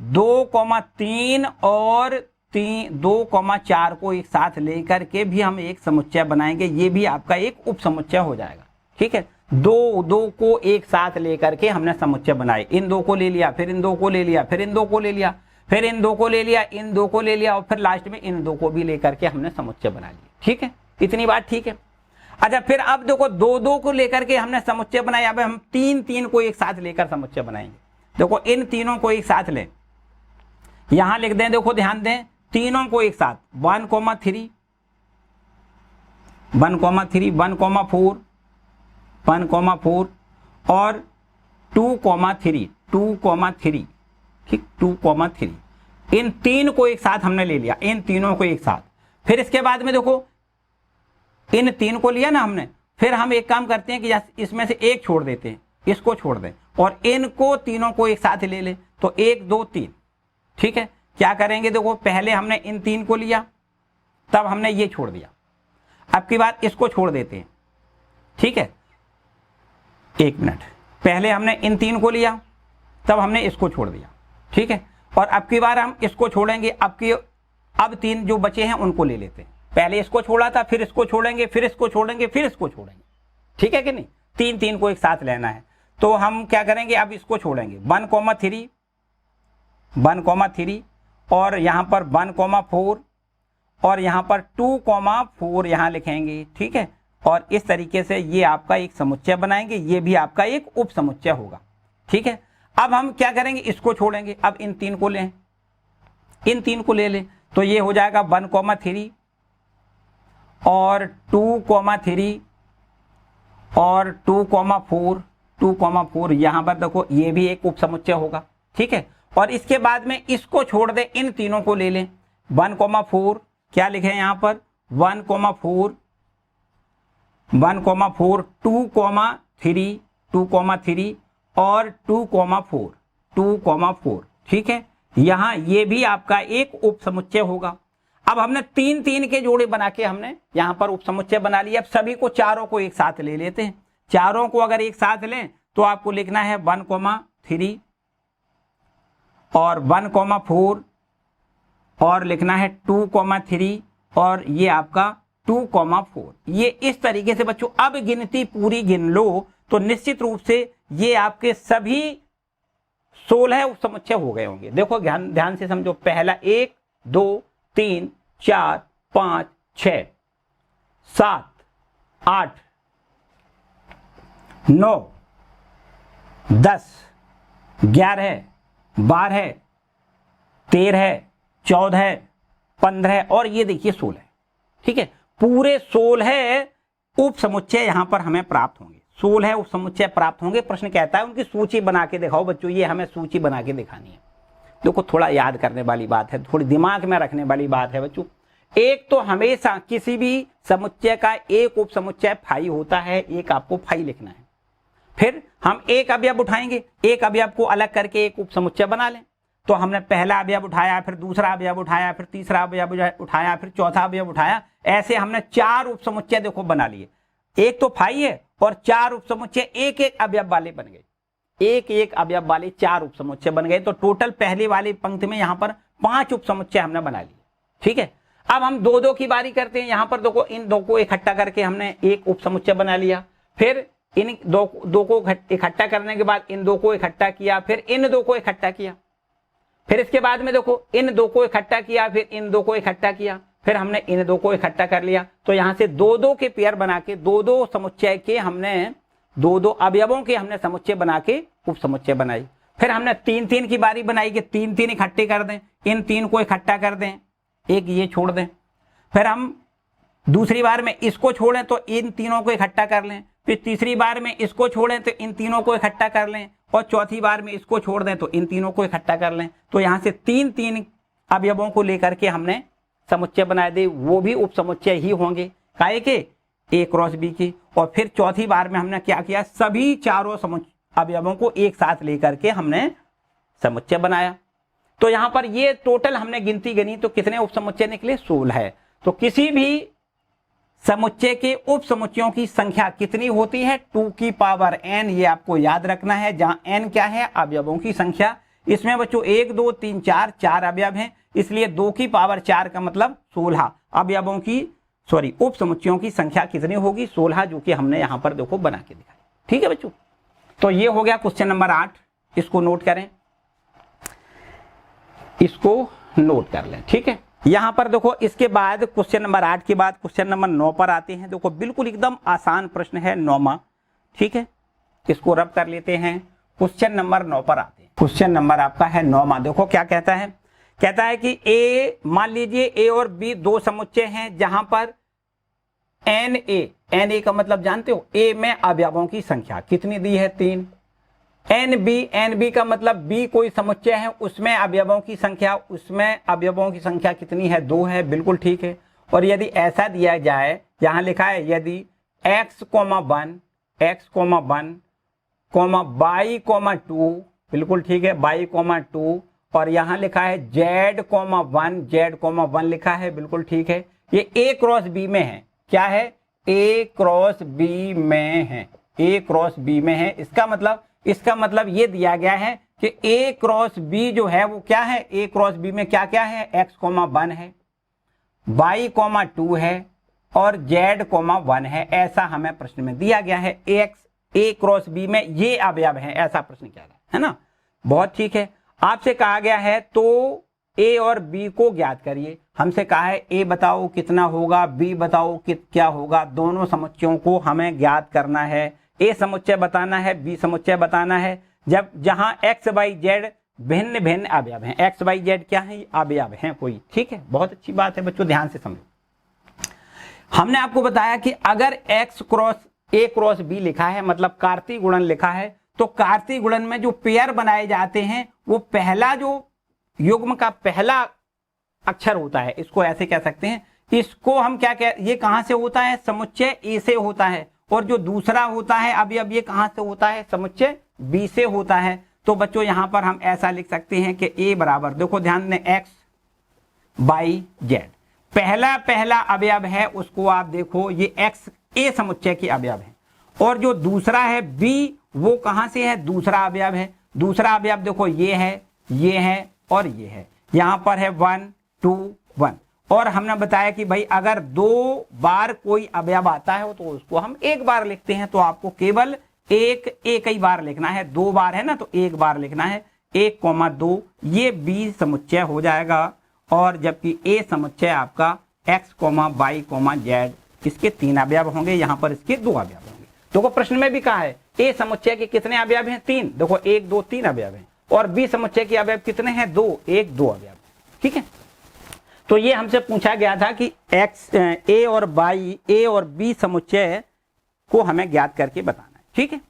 2,3 और 2,4 को एक साथ लेकर के भी हम एक समुच्चय बनाएंगे, ये भी आपका एक उप समुच्चय हो जाएगा। ठीक है, दो को एक साथ लेकर के हमने समुच्चय बनाए, इन दो को ले लिया, फिर इन दो को ले लिया, फिर इन दो को ले लिया, फिर इन दो को ले लिया, इन दो को ले लिया और फिर लास्ट में इन दो को भी लेकर के हमने समुच्चय बना लिया। ठीक है, इतनी बात ठीक है। अच्छा फिर अब देखो दो को लेकर के हमने समुच्चय बनाया, अब हम 3 को एक साथ लेकर समुच्चय बनाएंगे। देखो इन तीनों को एक साथ लें, यहां लिख दें, देखो ध्यान दें, तीनों को एक साथ 1,3 और 2,3 ठीक 2,3, इन 3 को एक साथ हमने ले लिया, इन तीनों को एक साथ। फिर इसके बाद में देखो इन 3 को लिया ना हमने, फिर हम एक काम करते हैं कि इसमें से एक छोड़ देते हैं, इसको छोड़ दें और इनको तीनों को एक साथ ले लें, तो 1 2 3। ठीक है, क्या करेंगे, देखो पहले हमने इन 3 को लिया, तब हमने ये छोड़ दिया, अब की बात इसको छोड़ देते हैं। ठीक है, 1 मिनट, पहले हमने इन 3 को लिया, तब हमने इसको छोड़ दिया। ठीक है, और अब की बार हम इसको छोड़ेंगे, अब 3 जो बचे हैं उनको ले लेते हैं। पहले इसको छोड़ा था, फिर इसको छोड़ेंगे, फिर इसको छोड़ेंगे, फिर इसको छोड़ेंगे। ठीक है कि नहीं, 3 को एक साथ लेना है, तो हम क्या करेंगे, अब इसको छोड़ेंगे 1,3 और यहां पर 1,4 और यहां पर 2,4 यहां लिखेंगे। ठीक है, और इस तरीके से ये आपका एक समुच्चय बनाएंगे, ये भी आपका एक उप समुच्चय होगा। ठीक है, अब हम क्या करेंगे, इसको छोड़ेंगे, अब इन 3 को लें, इन 3 को ले लें, तो ये हो जाएगा 1,3 और 2,3 और 2,4 यहां पर देखो ये भी एक उप समुच्चय होगा। ठीक है, और इसके बाद में इसको छोड़ दे, इन तीनों को ले लें, 1,4 क्या लिखे यहां पर 1,4 2,3 और 2,4। ठीक है, यहां ये भी आपका एक उप समुच्चय होगा। अब हमने 3 के जोड़े बना के हमने यहां पर उप समुच्चय बना लिया। अब सभी को चारों को एक साथ ले लेते हैं। चारों को अगर एक साथ लें तो आपको लिखना है 1,3 और 1,4 और लिखना है 2,3 और ये आपका 2,4। ये इस तरीके से बच्चों अब गिनती पूरी गिन लो तो निश्चित रूप से ये आपके सभी 16 उप समुच्चय हो गए होंगे। देखो ध्यान से समझो, पहला 1 2 3 4 5 6 7 8 9 10 11 12 13 14 15 और ये देखिए 16। ठीक है, पूरे 16 उप समुच्चय यहां पर हमें प्राप्त होंगे। 16 उप समुच्चय प्राप्त होंगे। प्रश्न कहता है उनकी सूची बना के दिखाओ बच्चों। ये हमें सूची बना के दिखानी है। देखो थोड़ा याद करने वाली बात है, थोड़ी दिमाग में रखने वाली बात है बच्चों। एक तो हमेशा किसी भी समुच्चय का एक उप समुच्चय फाई होता है, एक आपको फाई लिखना है। फिर हम एक अवयव उठाएंगे, एक अवयव को अलग करके एक उप समुच्चय बना लें। तो हमने पहला अवयव उठाया, फिर दूसरा अवयव उठाया, फिर तीसरा अवयव उठाया, फिर चौथा अवयव उठाया। ऐसे हमने 4 उपसमुच्चय देखो बना लिए। एक तो फाई है और 4 उपसमुच्चय एक एक अवयव वाले बन गए, एक एक अवयव वाले 4 उपसमुच्चय बन गए। तो टोटल पहली वाली पंक्ति में यहां पर 5 उपसमुच्चय हमने बना लिए। ठीक है, अब हम 2-2 की बारी करते हैं। यहां पर देखो इन 2 को इकट्ठा करके हमने एक उपसमुच्चय बना लिया, फिर इन 2 को इकट्ठा करने के बाद इन 2 को इकट्ठा किया, फिर इन 2 को इकट्ठा किया, फिर इसके बाद में देखो इन 2 को इकट्ठा किया, फिर इन 2 को इकट्ठा किया, फिर हमने इन 2 को इकट्ठा कर लिया। तो यहां से 2-2 के पेयर बना के 2-2 समुच्चय के हमने 2-2 अवयवों के हमने समुच्चय बना के उपसमुच्चय बनाई। फिर हमने 3-3 की बारी बनाई कि 3-3 इकट्ठे कर दें, इन 3 को इकट्ठा कर दें, एक ये छोड़ दें। फिर हम दूसरी बार में इसको छोड़ें तो इन तीनों को इकट्ठा कर लें, फिर तीसरी बार में इसको छोड़ें तो इन तीनों को इकट्ठा कर लें, और चौथी बार में इसको छोड़ दें तो इन तीनों को इकट्ठा कर लें। तो यहां से 3-3 अवयवों को लेकर के हमने समुच्चय बनाए दे, वो भी उपसमुच्चय ही होंगे, काहे के ए क्रॉस बी की। और फिर चौथी बार में हमने क्या किया, सभी चारों अवयवों को एक साथ लेकर के हमने समुच्चय बनाया। तो यहां पर ये टोटल हमने गिनती गनी तो कितने उपसमुच्चय निकले, 16 है। तो किसी भी समुच्चय के उपसमुच्चयों की संख्या कितनी होती है, 2 की पावर n, ये आपको याद रखना है, जहां n क्या है, अवयवों की संख्या। इसमें बच्चों 1 2 3 4 अवयव हैं, इसलिए 2 की पावर 4 का मतलब 16 अवयवों की उपसमुच्चयों की संख्या कितनी होगी, 16, जो कि हमने यहां पर देखो बना के दिखाई। ठीक है बच्चों, तो ये हो गया क्वेश्चन नंबर 8, इसको नोट करें, इसको नोट कर लें। ठीक है, यहां पर देखो इसके बाद क्वेश्चन नंबर 8 के बाद क्वेश्चन नंबर 9 पर आते हैं। देखो बिल्कुल एकदम आसान प्रश्न है, 9वां। ठीक है, इसको रब कर लेते हैं, क्वेश्चन नंबर 9 पर आते हैं। क्वेश्चन नंबर आपका है 9वां। देखो क्या कहता है, कहता है कि ए, मान लीजिए ए और बी 2 समुच्चय हैं, जहां पर एन ए का मतलब जानते हो, ए में अवयवों की संख्या कितनी दी है, 3। एन बी का मतलब बी कोई समुच्चय है, उसमें अवयवों की संख्या, उसमें अवयवों की संख्या कितनी है, 2 है, बिल्कुल ठीक है। और यदि ऐसा दिया जाए, यहां लिखा है यदि x, 1 y, 2, बिल्कुल ठीक है, y, 2, और यहां लिखा है z, 1 लिखा है, बिल्कुल ठीक है। ये a क्रॉस b में है, क्या है, a क्रॉस b में है, a क्रॉस b में है। इसका मतलब ये दिया गया है कि a क्रॉस b जो है वो क्या है, a क्रॉस b में क्या क्या है, x, 1 है, y, 2 है, और z, 1 है। ऐसा हमें प्रश्न में दिया गया है, a क्रॉस b में ये अवयव है, ऐसा प्रश्न क्या है ना। बहुत ठीक है, आपसे कहा गया है तो a और b को ज्ञात करिए। हमसे कहा है a बताओ कितना होगा, b बताओ क्या होगा, दोनों समुच्चयों को हमें ज्ञात करना है। a समुच्चय बताना है, b समुच्चय बताना है, जहां x, y, z भिन्न भिन्न अवयव हैं। x, y, z क्या है, अवयव हैं कोई। ठीक है, बहुत अच्छी बात है बच्चों, ध्यान से समझो। हमने आपको बताया कि अगर x cross a cross b लिखा है, मतलब कार्तीय गुणन लिखा है, तो कार्तीय गुणन में जो पेयर बनाए जाते हैं, वो पहला जो युग्म का पहला अक्षर होता है, इसको ऐसे कह सकते हैं, इसको हम ये कहां से होता है, समुच्चय ए से होता है। और जो दूसरा होता है अवयव, ये कहां से होता है, समुच्चय बी से होता है। तो बच्चों यहां पर हम ऐसा लिख सकते हैं कि a बराबर, देखो ध्यान दें, x, y, z पहला अवयव है, उसको आप देखो, ये x a समुच्चय के अवयव है, और जो दूसरा है b, वो कहां से है, दूसरा अवयव है। दूसरा अवयव देखो ये है और ये है, यहां पर है 1 2 1। और हमने बताया कि भाई अगर 2 बार कोई अवयव आता है तो उसको हम 1 बार लिखते हैं, तो आपको केवल एक ही बार लिखना है। 2 बार है ना, तो 1 बार लिखना है, 1, 2, ये b समुच्चय हो जाएगा। और जबकि a समुच्चय आपका x, y, z, इसके 3 अवयव होंगे, यहां पर इसके 2 अवयव होंगे। देखो प्रश्न में भी कहा है a समुच्चय के कितने अवयव हैं, 3। देखो 1 2 3 अवयव हैं, और b समुच्चय के अवयव कितने हैं, 2, 1 2 अवयव। ठीक है, तो ये हमसे पूछा गया था कि a और b समुच्चय को हमें ज्ञात करके बताना है। ठीक है,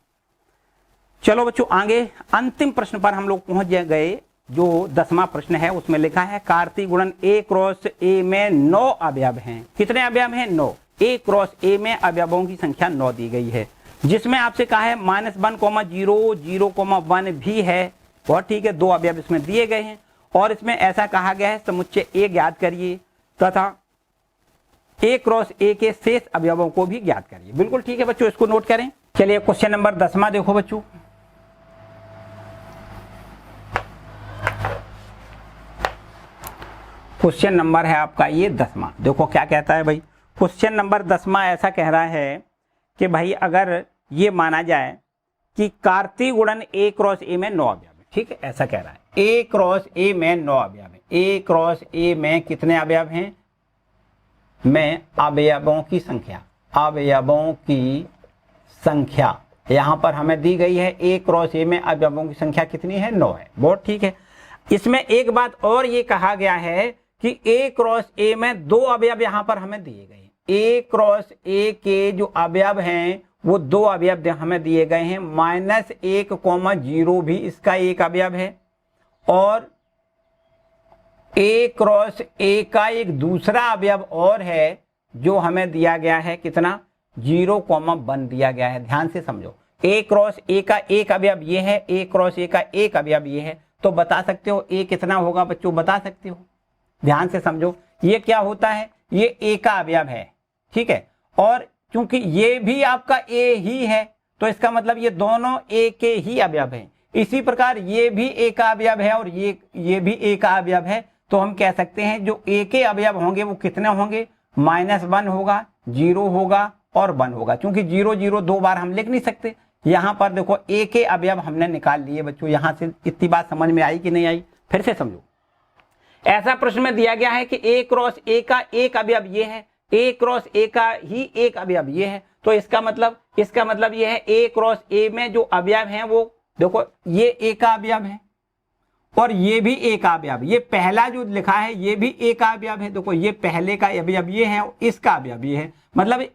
चलो बच्चों आगे अंतिम प्रश्न पर हम लोग पहुंच गए, जो 10वां प्रश्न है। उसमें लिखा है कार्तीय गुणन a क्रॉस a में 9 अवयव हैं। कितने अवयव हैं, 9। a क्रॉस a में अवयवों की संख्या 9 दी गई है, जिसमें आपसे कहा है -1, 0, 0, 1 भी है। बहुत ठीक है, 2 अवयव इसमें दिए गए हैं। और इसमें ऐसा कहा गया है समुच्चय ए ज्ञात करिए तथा ए क्रॉस ए के शेष अवयवों को भी ज्ञात करिए। बिल्कुल ठीक है बच्चों, इसको नोट करें। चलिए क्वेश्चन नंबर 10वां देखो बच्चों। क्वेश्चन नंबर है आपका ये 10वां। देखो क्या कहता है भाई, क्वेश्चन नंबर 10वां ऐसा कह रहा है कि भाई अगर ये माना जाए कि कार्तीय गुणन ए क्रॉस ए में 9 अवयव है, ठीक है, ऐसा कह रहा है। ए क्रॉस ए में 9 अवयव है। ए क्रॉस ए में कितने अवयव हैं? में अवयवों की संख्या, अवयवों की संख्या यहां पर हमें दी गई है। ए क्रॉस ए में अवयवों की संख्या कितनी है? 9 है। बहुत ठीक है। इसमें एक बात और ये कहा गया है कि ए क्रॉस ए में 2 अवयव यहां पर हमें दिए गए हैं। ए क्रॉस ए के जो अवयव हैं वो 2 अवयव हमें दिए गए हैं। -1, 0 भी इसका एक अवयव है और ए क्रॉस ए का एक दूसरा अवयव और है जो हमें दिया गया है कितना? 0, 1 दिया गया है। ध्यान से समझो, ए क्रॉस ए का एक अवयव ये है, ए क्रॉस ए का एक अवयव ये है, तो बता सकते हो ए कितना होगा बच्चों? बता सकते हो? ध्यान से समझो, ये क्या होता है? ये ए का अवयव है, ठीक है, और क्योंकि ये भी आपका ए ही है तो इसका मतलब ये दोनों ए के ही अवयव हैं। इसी प्रकार ये भी ए का अवयव है और ये भी ए का अवयव है, तो हम कह सकते हैं जो ए के अवयव होंगे वो कितने होंगे? -1 होगा, 0 होगा और 1 होगा। क्योंकि 0, 0 2 बार हम लिख नहीं सकते। यहां पर देखो ए के अवयव हमने निकाल लिए बच्चों। यहां से इतनी बात समझ में आई कि नहीं आई? फिर से समझो, ऐसा प्रश्न में दिया गया है कि ए क्रॉस ए का एक अवयव ये है, ए क्रॉस ए का ही एक अवयव ये है, तो इसका मतलब ये है ए क्रॉस ए में जो अवयव हैं वो देखो ये ए का अवयव है और ये भी ए का अवयव। ये पहला जो लिखा है ये भी ए का अवयव है। देखो ये पहले का अवयव ये है, इसका अवयव ये है, मतलब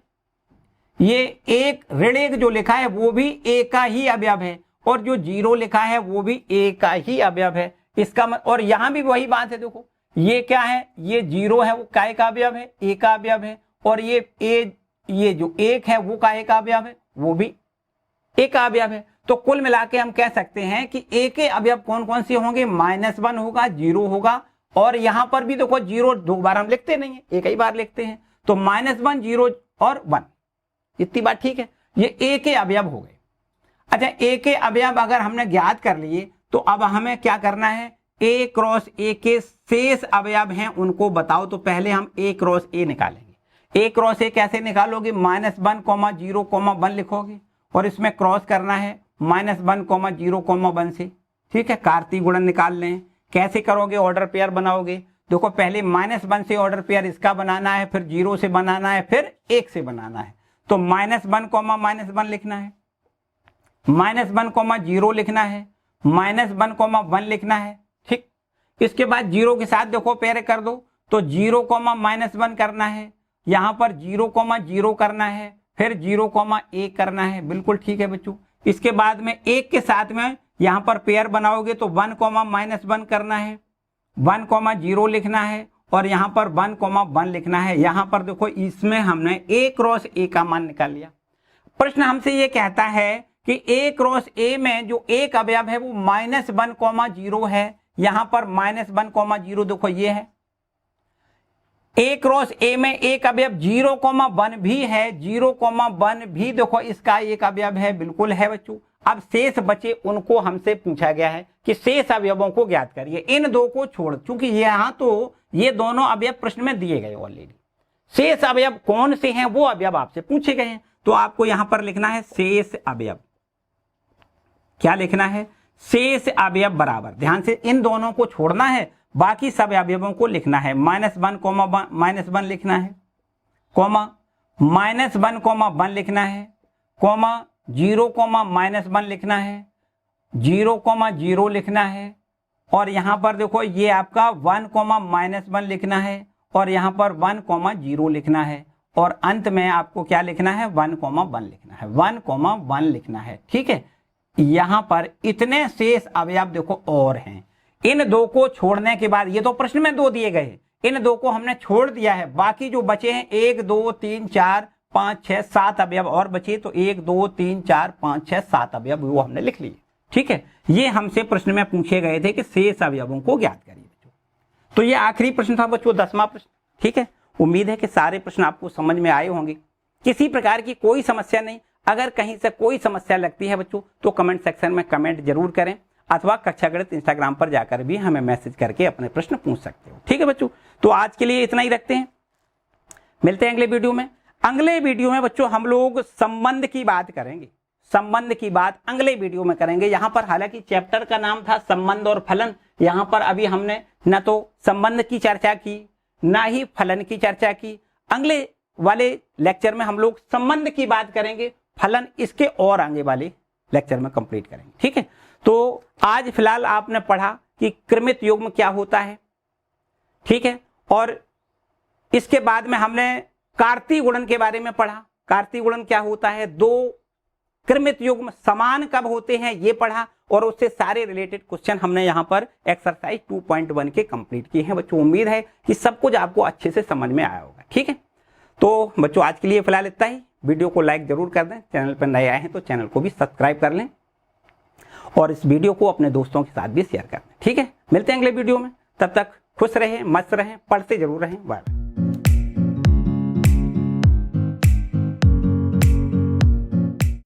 ये एक ऋण एक जो लिखा है वो भी ए का ही अवयव है और जो 0 लिखा है वो भी ए का ही अवयव है। इसका और यहां भी वही बात है। देखो ये क्या है? ये 0 है वो काय का अवयव है? ए का अवयव है। और ये जो 1 है वो काय का अवयव है? वो भी ए का अवयव है। तो कुल मिला के हम कह सकते हैं कि ए के अवयव कौन कौन से होंगे? -1 होगा, 0 होगा और यहां पर भी देखो 0 2 बार हम लिखते नहीं है, एक ही बार लिखते हैं। तो -1, 0 और 1, इतनी बात ठीक है। ये ए के अवयव हो गए। अच्छा, ए के अवयव अगर हमने ज्ञात कर लिए तो अब हमें क्या करना है? ए क्रॉस ए के शेष अवयव हैं उनको बताओ। तो पहले हम ए क्रॉस ए निकालेंगे। ए क्रॉस ए कैसे निकालोगे? -1, 0, 1 लिखोगे और इसमें क्रॉस करना है -1, 0, 1 से, ठीक है। कार्तीय गुणन निकाल लें। कैसे करोगे? ऑर्डर पेयर बनाओगे। देखो पहले -1 से ऑर्डर पेयर इसका बनाना है, फिर 0 से बनाना है, फिर 1 से बनाना है। तो -1, -1 लिखना है, -1, 0 लिखना है, -1, 1 लिखना है, ठीक। इसके बाद 0 के साथ देखो पेयर कर दो, तो 0, -1 करना है, यहां पर 0, 0 करना है, फिर 0, 1 करना है। बिल्कुल ठीक है बच्चों। इसके बाद में 1 के साथ में यहां पर पेयर बनाओगे तो 1, -1 करना है, 1, 0 लिखना है और यहां पर 1, 1 लिखना है। यहां पर देखो इसमें हमने ए क्रॉस ए का मान निकाल लिया। प्रश्न हमसे ये कहता है कि ए क्रॉस ए में जो एक अवयव है वो -1, 0 है। यहां पर -1, 0 देखो ये है। ए क्रॉस ए में एक अवयव 0, 1 भी है, 0, 1 भी देखो इसका एक अवयव है। बिल्कुल है बच्चों। अब शेष बचे उनको हमसे पूछा गया है कि शेष अवयवों को ज्ञात करिए। इन दो को छोड़, क्योंकि यहां तो ये दोनों अवयव प्रश्न में दिए गए ऑलरेडी। शेष अवयव कौन से हैं वो अवयव आपसे पूछे गए हैं, तो आपको यहां पर लिखना है शेष अवयव। क्या लिखना है? शेष अवयव बराबर, ध्यान से इन दोनों को छोड़ना है, बाकी सब अवयवों को लिखना है। -1, -1 लिखना है, कोमा -1, 1 लिखना है, कोमा 0, -1 लिखना है, 0, 0 लिखना है और यहां पर देखो ये आपका 1, -1 लिखना है और यहां पर 1, 0 लिखना है और अंत में आपको क्या लिखना है? 1, 1 लिखना है, 1, 1 लिखना है, ठीक है। यहां पर इतने शेष अवयव देखो और हैं। इन दो को छोड़ने के बाद, ये तो प्रश्न में 2 दिए गए, इन 2 को हमने छोड़ दिया है, बाकी जो बचे हैं 1, 2, 3, 4, 5, 6, 7 अवयव और बचे। तो 1, 2, 3, 4, 5, 6, 7 अवयव वो हमने लिख लिए। ठीक है, ये हमसे प्रश्न में पूछे गए थे कि शेष अवयवों को ज्ञात करिए बच्चों। तो ये आखिरी प्रश्न था बच्चों, 10वां प्रश्न। ठीक है, उम्मीद है कि सारे प्रश्न आपको समझ में आए होंगे, किसी प्रकार की कोई समस्या नहीं। अगर कहीं से कोई समस्या लगती है बच्चों तो कमेंट सेक्शन में कमेंट जरूर करें, अथवा कक्षा गणित इंस्टाग्राम पर जाकर भी हमें मैसेज करके अपने प्रश्न पूछ सकते हो। ठीक है बच्चों, तो आज के लिए इतना ही रखते हैं, मिलते हैं अगले वीडियो में। अगले वीडियो में बच्चों हम लोग संबंध की बात करेंगे, संबंध की बात अगले वीडियो में करेंगे। यहां पर हालांकि चैप्टर का नाम था संबंध और फलन, यहां पर अभी हमने न तो संबंध की चर्चा की ना ही फलन की चर्चा की। अगले वाले लेक्चर में हम लोग संबंध की बात करेंगे, फलन इसके और आगे वाले लेक्चर में कंप्लीट करेंगे। ठीक है, तो आज फिलहाल आपने पढ़ा कि क्रमित युग्म क्या होता है। ठीक है, और इसके बाद में हमने कार्तीय गुणन के बारे में पढ़ा, कार्तीय गुणन क्या होता है, दो क्रमित युग्म समान कब होते हैं ये पढ़ा, और उससे सारे रिलेटेड क्वेश्चन हमने यहाँ पर एक्सरसाइज 2.1 के कंप्लीट किए हैं बच्चों। उम्मीद है कि सब कुछ आपको अच्छे से समझ में आया होगा। ठीक है, तो बच्चों आज के लिए फिलहाल इतना ही। वीडियो को लाइक जरूर कर दें, चैनल पर नए आए हैं तो चैनल को भी सब्सक्राइब कर लें, और इस वीडियो को अपने दोस्तों के साथ भी शेयर कर दें। ठीक है, मिलते हैं अगले वीडियो में, तब तक खुश रहें, मस्त रहें, पढ़ते जरूर रहें। बाय।